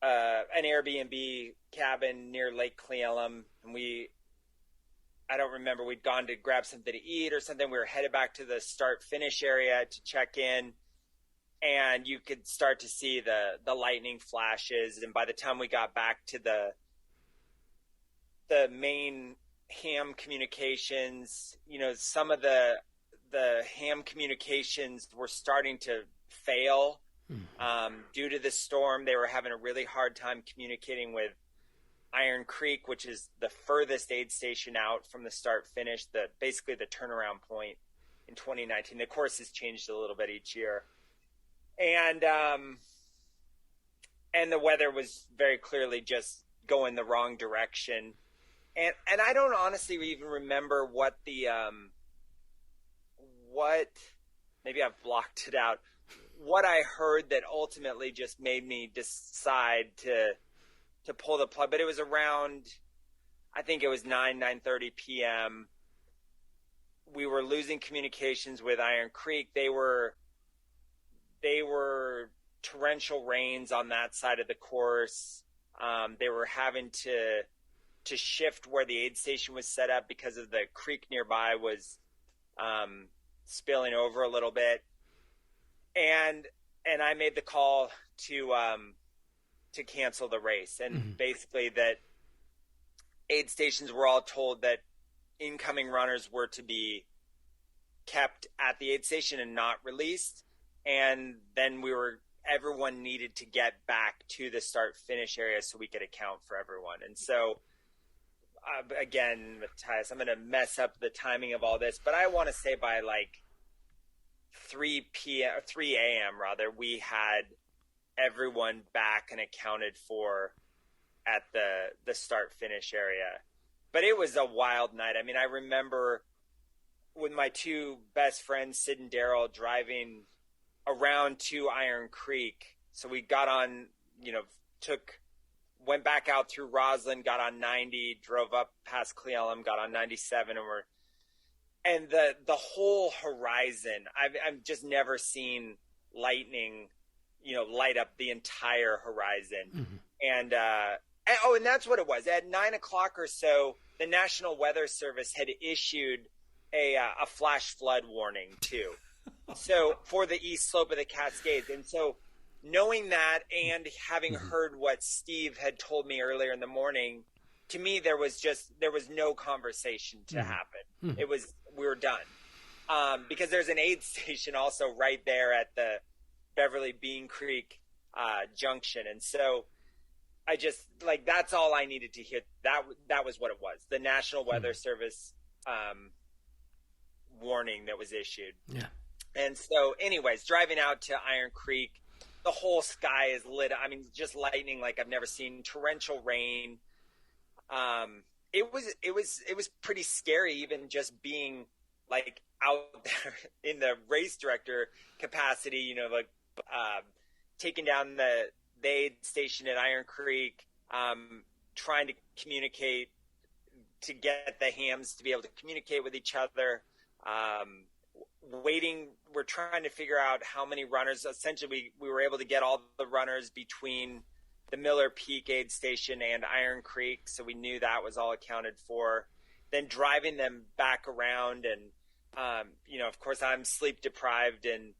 Airbnb cabin near Lake Cle Elum, and I don't remember, we'd gone to grab something to eat or something. We were headed back to the start-finish area to check in, and you could start to see the lightning flashes. And by the time we got back to the main ham communications, some of the ham communications were starting to fail due to the storm. They were having a really hard time communicating with Iron Creek, which is the furthest aid station out from the start finish, basically the turnaround point in 2019. The course has changed a little bit each year. And the weather was very clearly just going the wrong direction. And I don't honestly even remember what the what maybe I've blocked it out. What I heard that ultimately just made me decide to pull the plug, but it was around, I think it was 9:30 p.m. We were losing communications with Iron Creek. They were torrential rains on that side of the course. They were having to shift where the aid station was set up because of the creek nearby was spilling over a little bit. And I made the call to cancel the race. And basically that aid stations were all told that incoming runners were to be kept at the aid station and not released. And then everyone needed to get back to the start finish area so we could account for everyone. And so, again, Matthias, I'm going to mess up the timing of all this, but I want to say by like 3 a.m. rather, we had everyone back and accounted for at the start finish area. But it was a wild night. I mean, I remember with my two best friends, Sid and Daryl, driving around to Iron Creek. So we got on, went back out through Roslyn, got on 90, drove up past Cleellum, got on 97, and the whole horizon, I've just never seen lightning, light up the entire horizon. And that's what it was. At 9 o'clock or so, the National Weather Service had issued a flash flood warning too. So for the east slope of the Cascades. And so knowing that and having heard what Steve had told me earlier in the morning, to me, there was no conversation to happen. We were done. Because there's an aid station also right there at the Beverly Bean Creek junction. And so I just that's all I needed to hear. That was what it was. The National Weather Service warning that was issued. Yeah. And so anyways, driving out to Iron Creek, the whole sky is lit. I mean, just lightning like I've never seen, torrential rain. It was pretty scary, even just being like out there in the race director capacity, taking down the aid station at Iron Creek, trying to communicate to get the hams to be able to communicate with each other, waiting. We're trying to figure out how many runners. Essentially, we were able to get all the runners between the Miller Peak aid station and Iron Creek, so we knew that was all accounted for. Then driving them back around, and of course, I'm sleep deprived, and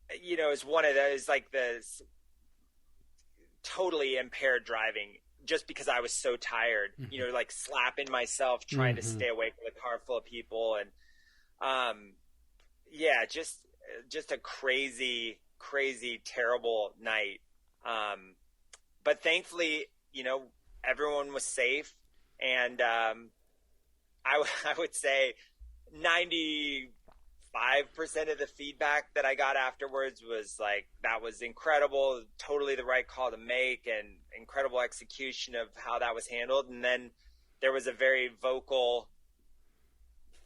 it's one of those the totally impaired driving just because I was so tired. Slapping myself trying to stay awake with a car full of people, and just a crazy, terrible night. But thankfully, everyone was safe. And I would say 95% of the feedback that I got afterwards was that was incredible, totally the right call to make, and incredible execution of how that was handled. And then there was a very vocal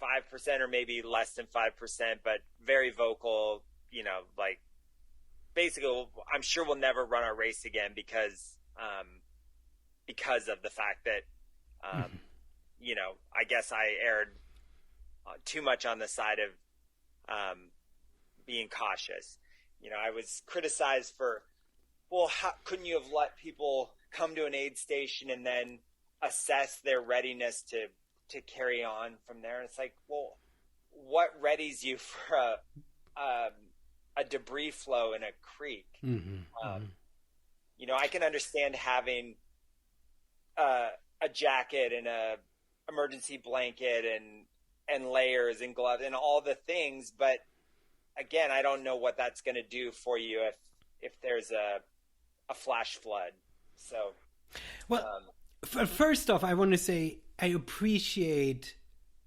5% or maybe less than 5%, but very vocal, basically, I'm sure we'll never run our race again because of the fact that, I guess I erred too much on the side of being cautious. I was criticized for, how couldn't you have let people come to an aid station and then assess their readiness to carry on from there? And it's what readies you for a debris flow in a creek? I can understand having a jacket and a emergency blanket and layers and gloves and all the things, but again, I don't know what that's going to do for you if there's a flash flood. So, first off, I want to say I appreciate,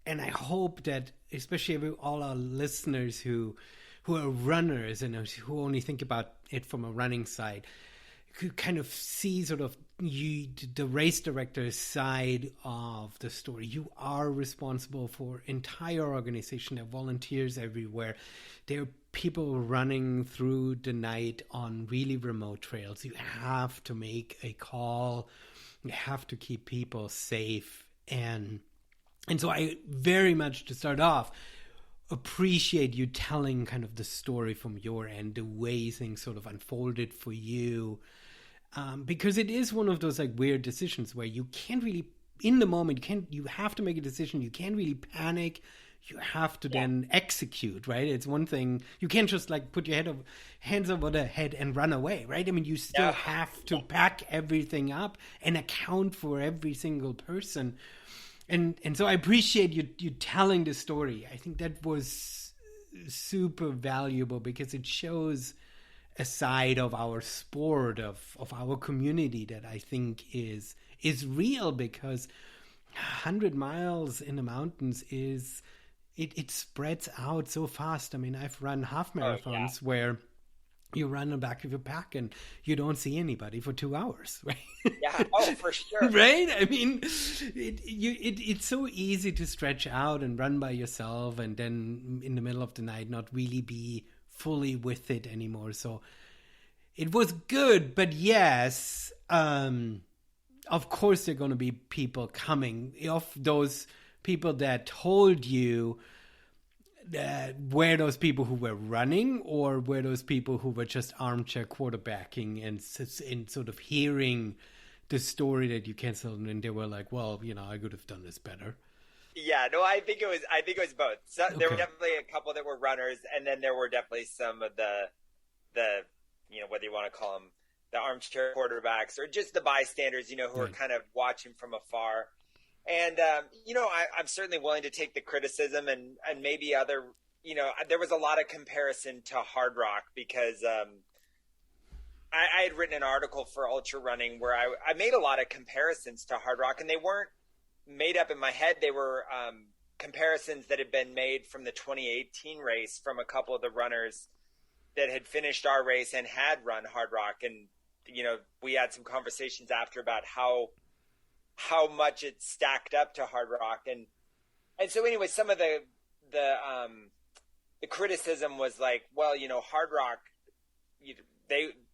and I hope that especially with all our listeners who are runners and who only think about it from a running side, could kind of see sort of the race director's side of the story. You are responsible for entire organization. There are volunteers everywhere. There are people running through the night on really remote trails. You have to make a call. You have to keep people safe. And so I very much, to start off, appreciate you telling kind of the story from your end, the way things sort of unfolded for you. Because it is one of those like weird decisions where you can't really, in the moment, you have to make a decision. You can't really panic. You have to then execute, right? It's one thing. You can't just like put your hands over the head and run away, right? I mean, you still have to pack everything up and account for every single person. And so I appreciate you telling the story. I think that was super valuable because it shows a side of our sport, of our community that I think is real, because 100 miles in the mountains it spreads out so fast. I mean, I've run half marathons where you run on the back of your pack and you don't see anybody for 2 hours, right? Yeah, oh, for sure. Right? I mean, it's so easy to stretch out and run by yourself and then in the middle of the night not really be fully with it anymore. So it was good, but yes, of course there are going to be people coming. Of those people that told you, were those people who were running, or were those people who were just armchair quarterbacking and sort of hearing the story that you canceled and they were like, well, I could have done this better? Yeah, no, I think it was both. So there were definitely a couple that were runners, and then there were definitely some of the whether you want to call them the armchair quarterbacks or just the bystanders, who are kind of watching from afar. And I'm certainly willing to take the criticism and maybe other. There was a lot of comparison to Hard Rock because I had written an article for Ultra Running where I made a lot of comparisons to Hard Rock, and they weren't made up in my head. They were comparisons that had been made from the 2018 race from a couple of the runners that had finished our race and had run Hard Rock. And, we had some conversations after about how much it stacked up to Hard Rock. And so anyway, some of the criticism was like, well, Hard Rock,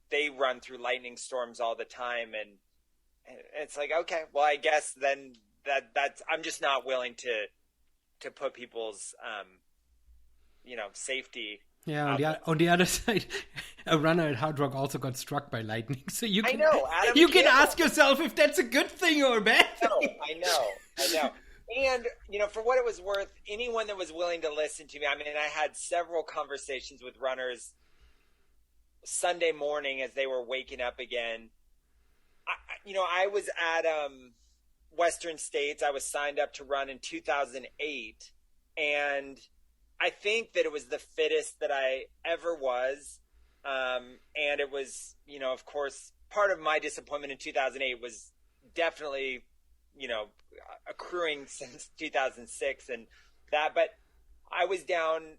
they run through lightning storms all the time. And it's like, okay, well, I guess then that's I'm just not willing to put people's safety. Yeah, on the other side, a runner at Hard Rock also got struck by lightning. So you can, Adam you can ask yourself if that's a good thing or a bad thing. I know. And, for what it was worth, anyone that was willing to listen to me, I mean, I had several conversations with runners Sunday morning as they were waking up again. I was at Western States. I was signed up to run in 2008, and I think that it was the fittest that I ever was. And it was, of course, part of my disappointment in 2008 was definitely, accruing since 2006 and that. But I was down,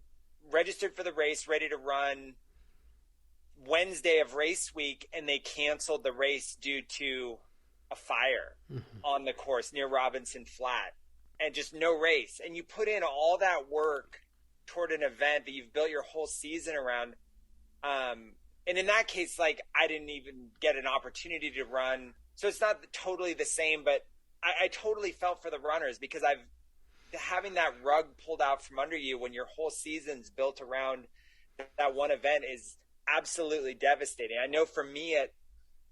registered for the race, ready to run Wednesday of race week, and they canceled the race due to a fire on the course near Robinson Flat, and just no race. And you put in all that work toward an event that you've built your whole season around. And in that case, like, I didn't even get an opportunity to run. So it's not totally the same, but I totally felt for the runners, because having that rug pulled out from under you when your whole season's built around that one event is absolutely devastating. I know for me at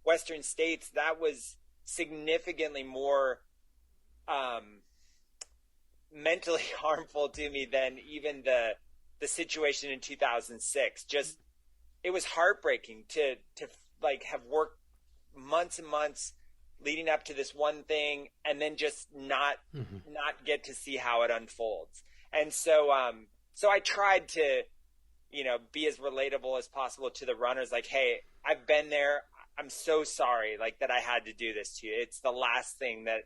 Western States, that was significantly more mentally harmful to me than even the situation in 2006. Just, it was heartbreaking to like have worked months and months leading up to this one thing and then just not get to see how it unfolds. And so I tried to, be as relatable as possible to the runners. Like, hey, I've been there. I'm so sorry, like, that I had to do this to you. It's the last thing that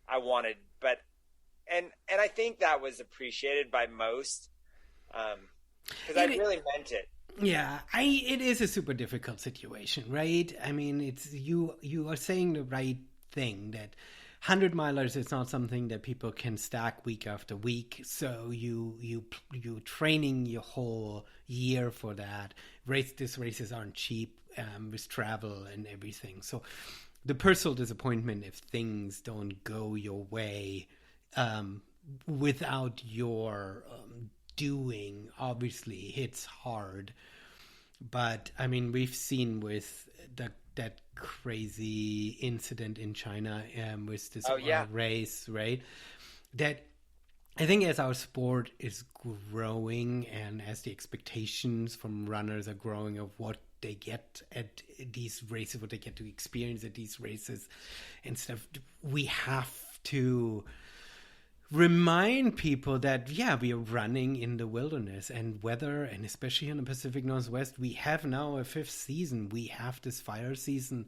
I wanted. But, and I think that was appreciated by most, because I really meant it. Yeah, it is a super difficult situation, right? I mean, it's you are saying the right thing that 100 milers is not something that people can stack week after week. So you training your whole year for that. These races aren't cheap with travel and everything. So the personal disappointment if things don't go your way without your doing obviously hits hard. But I mean, we've seen with that crazy incident in China with this Oh yeah. race, right? That I think as our sport is growing and as the expectations from runners are growing of what they get at these races, what they get to experience at these races and stuff, we have to remind people that yeah, we are running in the wilderness and weather, and especially in the Pacific Northwest, we have now a fifth season. We have this fire season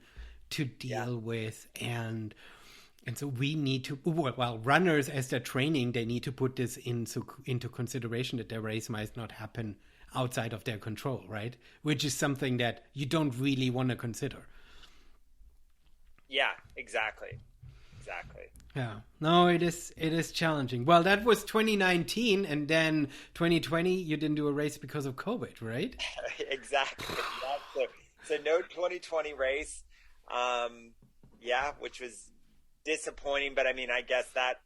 to deal with, and so we need to, well, runners as they're training, they need to put this into consideration that their race might not happen outside of their control, right? Which is something that you don't really want to consider. Yeah, exactly. Yeah, no, it is challenging. Well, that was 2019, and then 2020, you didn't do a race because of COVID, right? Exactly. Yeah, so no 2020 race. Yeah, which was disappointing, but I mean, I guess that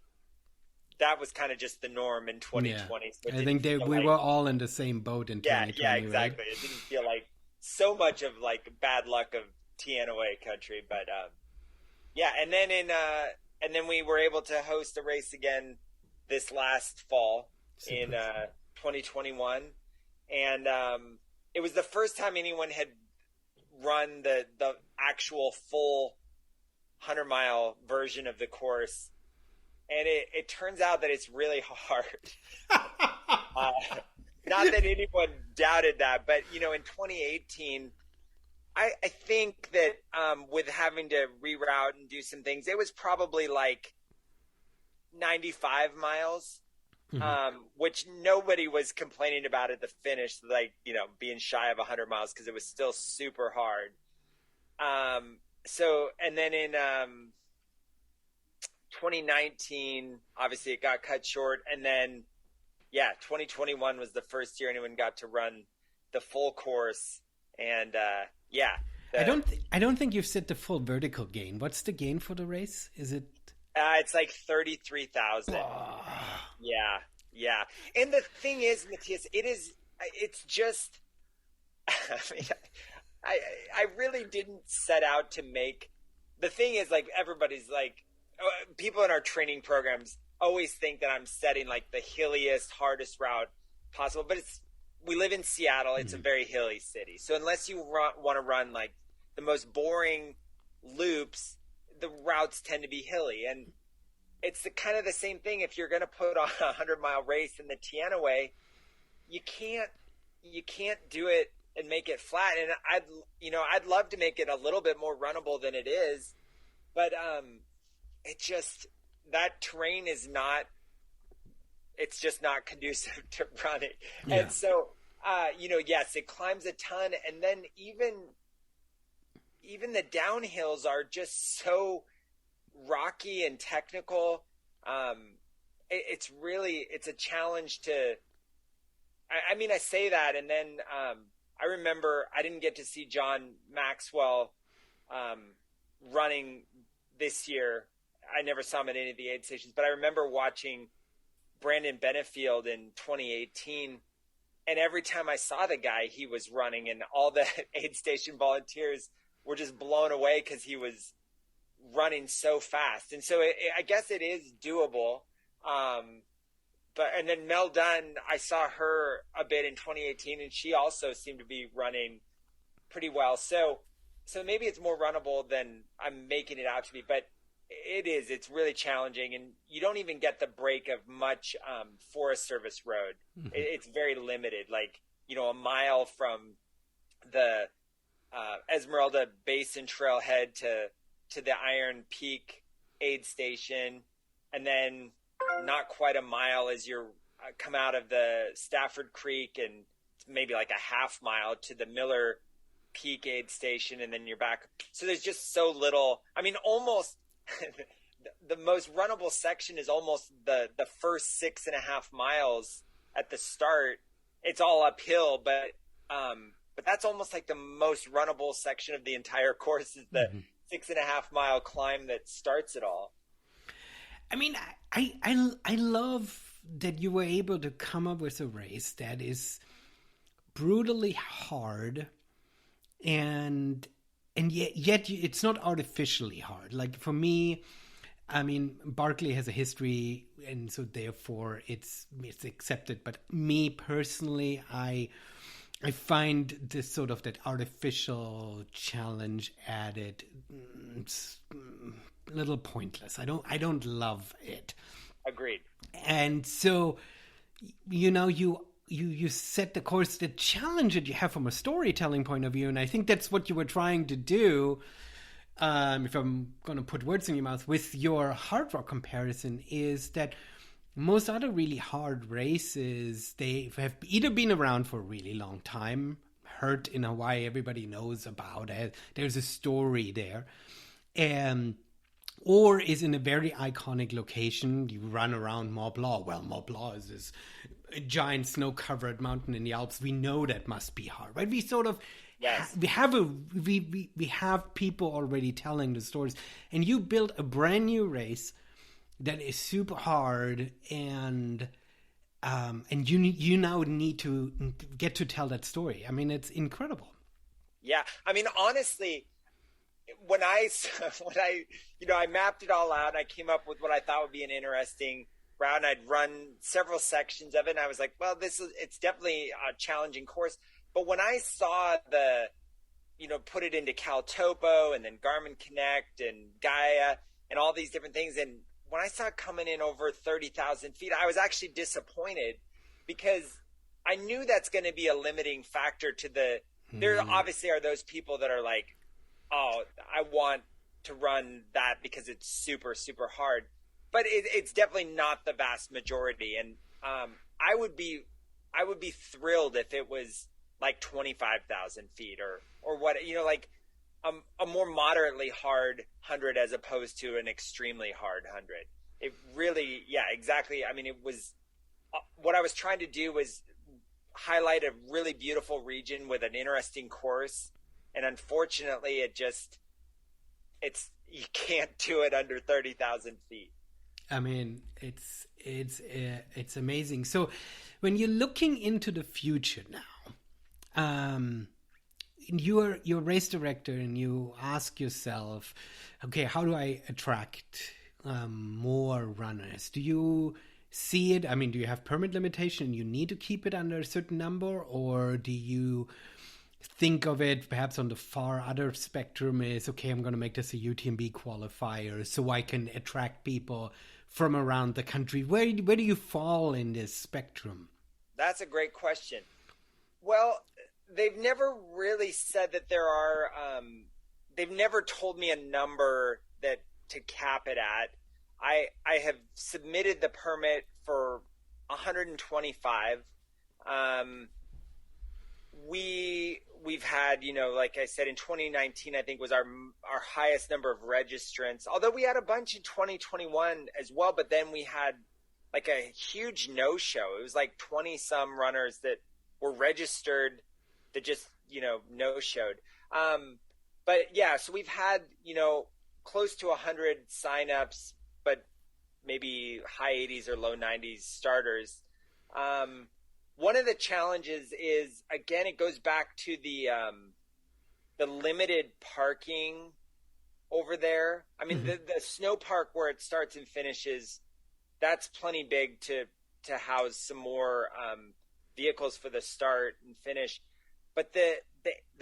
was kind of just the norm in 2020. Yeah. So I think we were all in the same boat in 2020. Yeah, exactly. Right? It didn't feel like so much of like bad luck of Teanaway Country, but yeah, and then we were able to host a race again this last fall. Super. In 2021, and it was the first time anyone had run the actual full 100-mile version of the course, and it turns out that it's really hard. Not that anyone doubted that, but in 2018. I think that with having to reroute and do some things, it was probably like 95 miles, which nobody was complaining about at the finish, like, being shy of 100 miles because it was still super hard. So, and then in 2019, obviously it got cut short. And then, 2021 was the first year anyone got to run the full course. And yeah, I don't think you've set the full vertical gain. What's the gain for the race? Is it? It's like 33,000. Yeah. And the thing is, Matthias, it's just. I mean, I really didn't set out to make. The thing is, like, everybody's like, people in our training programs always think that I'm setting like the hilliest, hardest route possible, but we live in Seattle. It's a very hilly city. So unless you want to run like the most boring loops, the routes tend to be hilly. And it's kind of the same thing. If you're going to put on a 100-mile race in the Teanaway, you can't do it and make it flat. And I'd love to make it a little bit more runnable than it is, but that terrain is not. It's just not conducive to running. Yeah. And so, yes, it climbs a ton. And then even the downhills are just so rocky and technical. It's a challenge to, I mean, I say that. And then I remember I didn't get to see John Maxwell running this year. I never saw him at any of the aid stations, but I remember watching Brandon Benefield in 2018, and every time I saw the guy, he was running, and all the aid station volunteers were just blown away because he was running so fast. And so I guess it is doable. And then Mel Dunn, I saw her a bit in 2018, and she also seemed to be running pretty well. So maybe it's more runnable than I'm making it out to be, but it's really challenging, and you don't even get the break of much Forest Service road. It's very limited, like, a mile from the Esmeralda Basin Trailhead to the Iron Peak aid station, and then not quite a mile as you're come out of the Stafford Creek and maybe like a half mile to the Miller Peak aid station, and then you're back. So there's just so little. I mean, almost the most runnable section is almost the first 6.5 miles at the start. It's all uphill, but that's almost like the most runnable section of the entire course is the 6.5 mile climb that starts it all. I mean, I love that you were able to come up with a race that is brutally hard, and yet it's not artificially hard. Like for me, I mean, Barkley has a history, and so therefore it's accepted. But me personally, I find this sort of that artificial challenge added a little pointless. I don't love it. Agreed. And so, you know, you set the course, the challenge that you have from a storytelling point of view, and I think that's what you were trying to do. If I'm going to put words in your mouth, with your hard rock comparison, is that most other really hard races, they have either been around for a really long time, Hurt in Hawaii, everybody knows about it, there's a story there, or is in a very iconic location. You run around Mont Blanc. Well, Mont Blanc is this giant snow-covered mountain in the Alps. We know that must be hard, right? We sort of yes. we have people already telling the stories, and you built a brand new race that is super hard, and you now need to get to tell that story. I mean, it's incredible. Yeah, I mean, honestly, when I I mapped it all out, and I came up with what I thought would be an interesting route, and I'd run several sections of it, and I was like, well, it's definitely a challenging course. But when I saw put it into CalTopo and then Garmin Connect and Gaia and all these different things, and when I saw it coming in over 30,000 feet, I was actually disappointed, because I knew that's going to be a limiting factor to there obviously are those people that are like, oh, I want to run that because it's super, super hard. But it's definitely not the vast majority. And I would be thrilled if it was like 25,000 feet or what, like a more moderately hard 100 as opposed to an extremely hard 100. It really, yeah, exactly. I mean, it was what I was trying to do was highlight a really beautiful region with an interesting course. And unfortunately, you can't do it under 30,000 feet. I mean, it's amazing. So when you're looking into the future now, you're a race director, and you ask yourself, okay, how do I attract more runners? Do you see it? I mean, do you have permit limitation? You need to keep it under a certain number, or do you think of it perhaps on the far other spectrum is, okay, I'm going to make this a UTMB qualifier so I can attract people from around the country? Where do you fall in this spectrum? That's a great question. Well, they've never really said that there are, they've never told me a number that to cap it at. I have submitted the permit for 125. We've had, like I said, in 2019, I think was our highest number of registrants, although we had a bunch in 2021 as well. But then we had like a huge no-show. It was like 20 some runners that were registered that just, no-showed. But yeah, so we've had, close to 100 signups, but maybe high 80s or low 90s starters. One of the challenges is, again, it goes back to the limited parking over there. I mean, the snow park where it starts and finishes, that's plenty big to house some more vehicles for the start and finish. But the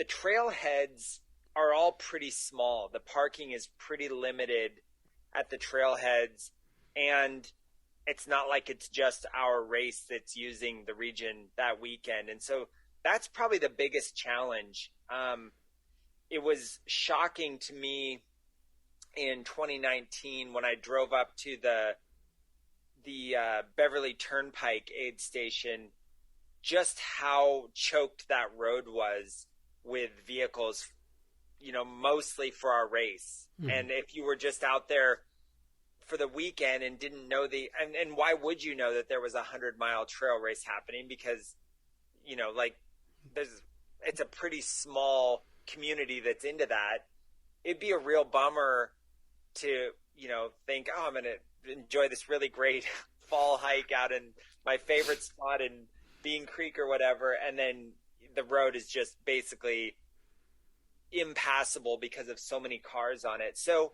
trailheads are all pretty small. The parking is pretty limited at the trailheads, and it's not like it's just our race that's using the region that weekend. And so that's probably the biggest challenge. It was shocking to me in 2019 when I drove up to the Beverly Turnpike aid station, just how choked that road was with vehicles, mostly for our race. And if you were just out there for the weekend and didn't know and why would you know that there was a 100-mile trail race happening? Because, it's a pretty small community that's into that. It'd be a real bummer to, think, oh, I'm going to enjoy this really great fall hike out in my favorite spot in Bean Creek or whatever. And then the road is just basically impassable because of so many cars on it. So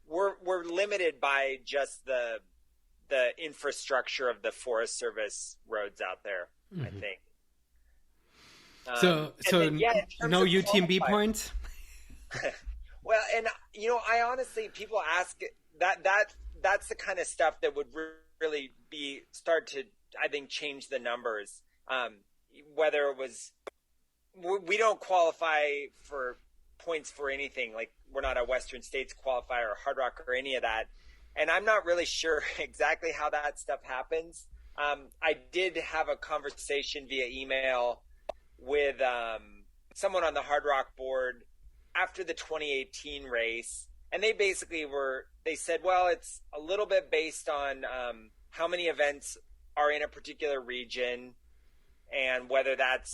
we're limited by just the infrastructure of the Forest Service roads out there, I think. So no UTMB points? Well, and I honestly, people ask that's the kind of stuff that would really start to, I think, change the numbers. Whether it was, we don't qualify for points for anything. Like, we're not a Western States qualifier or Hard Rock or any of that. And I'm not really sure exactly how that stuff happens. I did have a conversation via email with someone on the Hard Rock board after the 2018 race. And they basically they said, well, it's a little bit based on how many events are in a particular region and whether that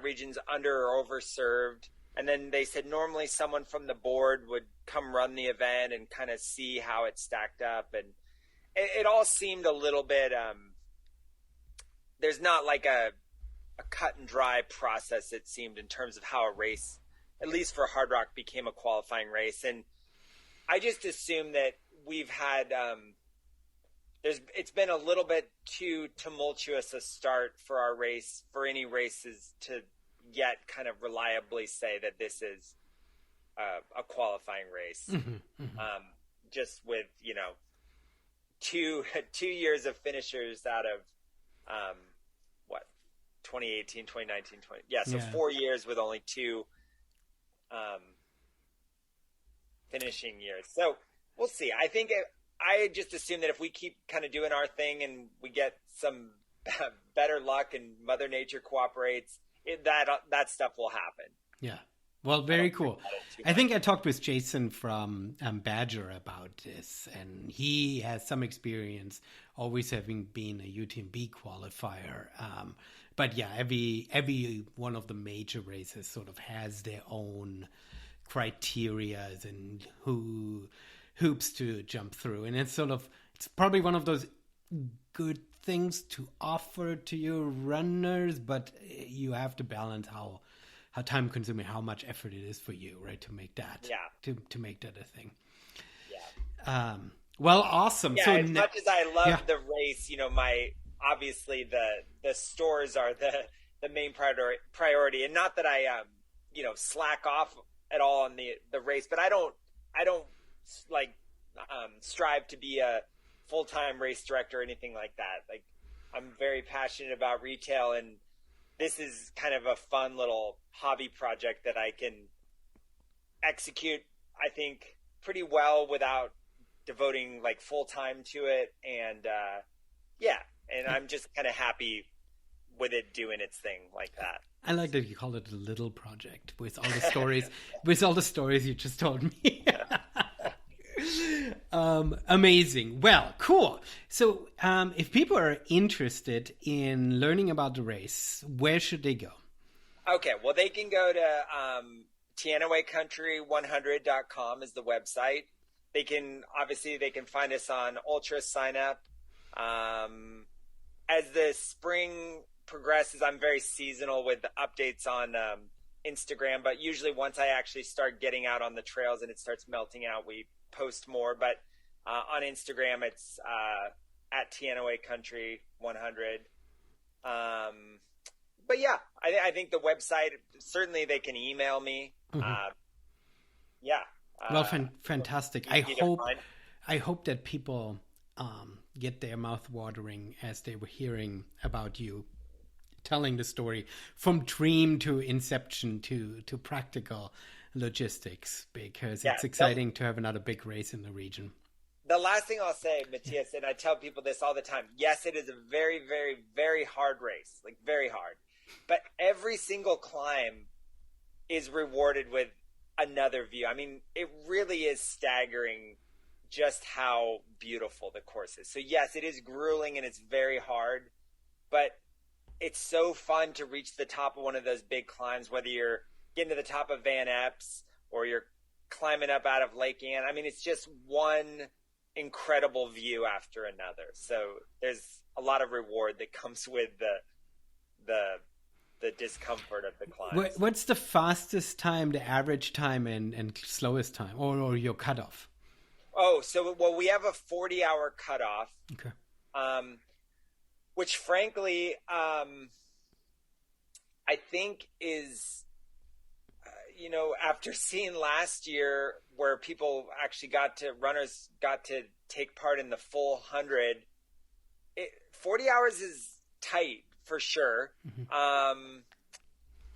region's under or overserved. And then they said normally someone from the board would come run the event and kind of see how it stacked up. And it all seemed a little bit, there's not like a cut and dry process, it seemed, in terms of how a race, at least for Hard Rock, became a qualifying race. And I just assume that we've had, it's been a little bit too tumultuous a start for our race, for any races to yet kind of reliably say that this is a qualifying race. Just with, 2 years of finishers out of, 2018, 2019, 20. Yeah, so 4 years with only 2 finishing years. So we'll see. I think I just assume that if we keep kind of doing our thing and we get some better luck and Mother Nature cooperates, that stuff will happen. Yeah. Well, very cool. I think I talked with Jason from Badger about this, and he has some experience always having been a UTMB qualifier. But yeah, every one of the major races sort of has their own criteria and hoops to jump through. And it's probably one of those good things to offer to your runners, but you have to balance how time consuming, how much effort it is for you, right? To make that, to make that a thing. Yeah. Well, awesome. Yeah, so as much as I love the race, obviously the stores are the main priority, and not that I slack off at all on the race, but I don't strive to be a full-time race director or anything like that. Like, I'm very passionate about retail, and this is kind of a fun little hobby project that I can execute, I think, pretty well without devoting like full time to it. And and I'm just kind of happy with it doing its thing like that. I like that you call it a little project with all the stories, with all the stories you just told me. Amazing. Well, cool. So if people are interested in learning about the race, where should they go? Okay, well, they can go to Teanaway Country 100.com is the website. They can find us on Ultra Sign Up. As the spring progresses, I'm very seasonal with the updates on Instagram, but usually once I actually start getting out on the trails and it starts melting out, we post more. But on Instagram, it's at Teanaway Country 100. But yeah, I think the website, certainly they can email me. Mm-hmm. Well, fantastic. I hope that people get their mouth watering as they were hearing about you telling the story from dream to inception to practical logistics, because it's exciting to have another big race in the region. the last thing I'll say, Matthias, and I tell people this all the time. Yes, it is a very, very, very hard race, like very hard. But every single climb is rewarded with another view. I mean, it really is staggering just how beautiful the course is. So yes, it is grueling and it's very hard, but it's so fun to reach the top of one of those big climbs, whether you're getting to the top of Van Epps or you're climbing up out of Lake Anne. I mean, it's just one incredible view after another. So there's a lot of reward that comes with the discomfort of the climb. What's the fastest time, the average time, and slowest time, or your cutoff? Oh, so we have a 40-hour cutoff. Okay. Which frankly, I think is, after seeing last year where runners got to take part in the full 100, 40 hours is tight for sure. Mm-hmm.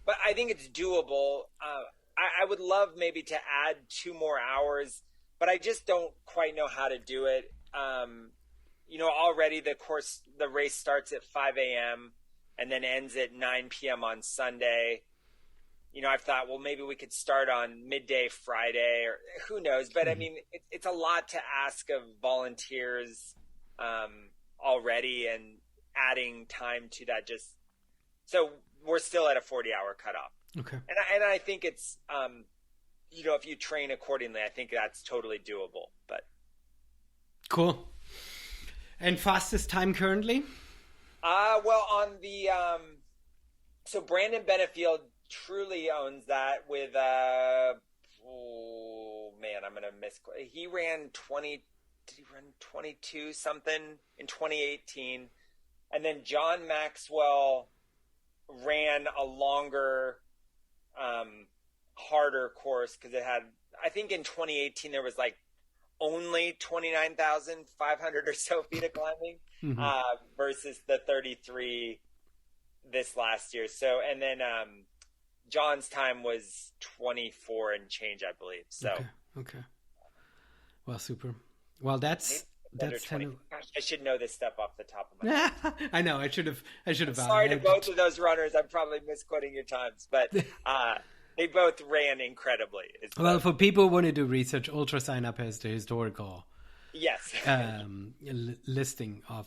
But I think it's doable. I would love maybe to add 2 more hours, but I just don't quite know how to do it. Already the race starts at 5 a.m. and then ends at 9 p.m. on Sunday. I've thought, well, maybe we could start on midday Friday, or who knows. But I mean, it's a lot to ask of volunteers already, and adding time to that. So we're still at a 40-hour cutoff. Okay. And I think it's, if you train accordingly, I think that's totally doable. But cool. And fastest time currently? Well, on the so Brandon Benefield truly owns that with I'm gonna he ran 22 something in 2018, and then John Maxwell ran a longer harder course because it had, I think in 2018 there was like only 29,500 or so feet of climbing, versus the 33 this last year. So, and then John's time was 24 and change, I believe. So, okay. Well, super. Well, that's 20. Gosh, I should know this stuff off the top of my head. I know. I should have. Sorry to both of those runners. I'm probably misquoting your times, but they both ran incredibly. Well, for people who want to do research, Ultra Sign Up has the historical listing of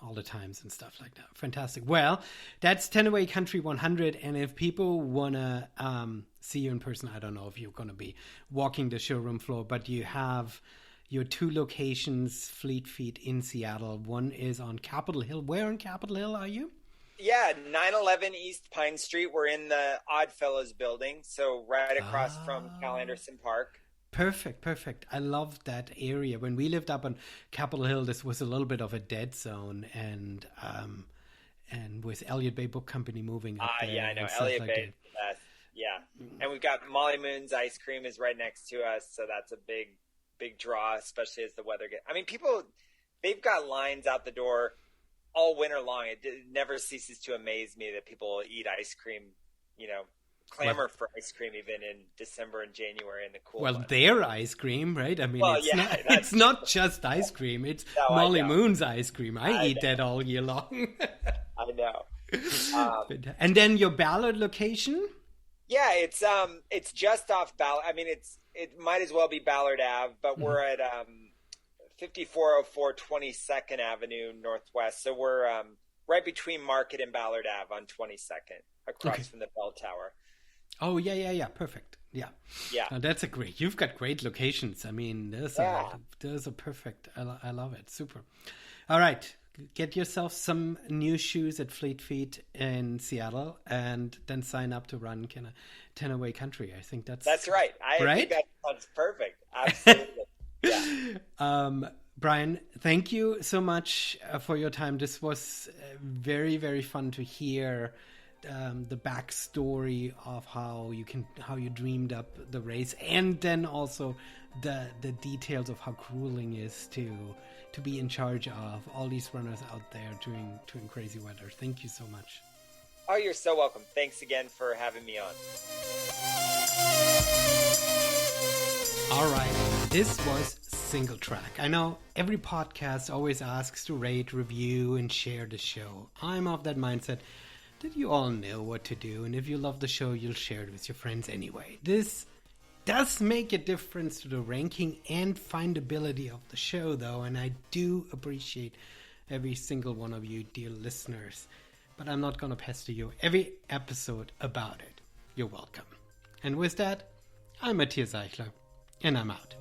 all the times and stuff like that. Fantastic. Well, that's Teanaway Country 100, and if people want to see you in person, I don't know if you're going to be walking the showroom floor, but you have your 2 locations, Fleet Feet in Seattle. One is on Capitol Hill. Where on Capitol Hill are you? Yeah, 911 East Pine Street. We're in the Oddfellows building, so right across from Cal Anderson Park. Perfect. I love that area. When we lived up on Capitol Hill, this was a little bit of a dead zone, and with Elliott Bay Book Company moving up there. Yeah, I know. Elliott Bay. Yeah. And we've got Molly Moon's Ice Cream is right next to us, so that's a big draw, especially as the weather gets. I mean, people, they've got lines out the door all winter long. It never ceases to amaze me that people eat ice cream, clamor for ice cream even in December and January in the cool months. Their ice cream, right? I mean, it's not just ice cream. It's Molly Moon's ice cream. I eat that all year long. I know. And then your Ballard location? Yeah, it's just off Ballard. I mean, it might as well be Ballard Ave, but we're at 5404 22nd Avenue Northwest. So we're right between Market and Ballard Ave on 22nd, across from the bell tower. Oh, yeah. Perfect. Yeah. That's you've got great locations. I mean, those are perfect. I love it. Super. All right. Get yourself some new shoes at Fleet Feet in Seattle, and then sign up to run Teanaway Country. I think that's right. I think that's perfect. Absolutely. Yeah. Brian, thank you so much for your time. This was very, very fun to hear the backstory of how you dreamed up the race, and then also the details of how grueling it is to be in charge of all these runners out there doing crazy weather. Thank you so much. Oh, you're so welcome. Thanks again for having me on. All right. This was single track. I know every podcast always asks to rate, review, and share the show. I'm of that mindset that you all know what to do, and if you love the show, you'll share it with your friends anyway. This does make a difference to the ranking and findability of the show, though, and I do appreciate every single one of you, dear listeners. But I'm not going to pester you every episode about it. You're welcome. And with that, I'm Matthias Eichler, and I'm out.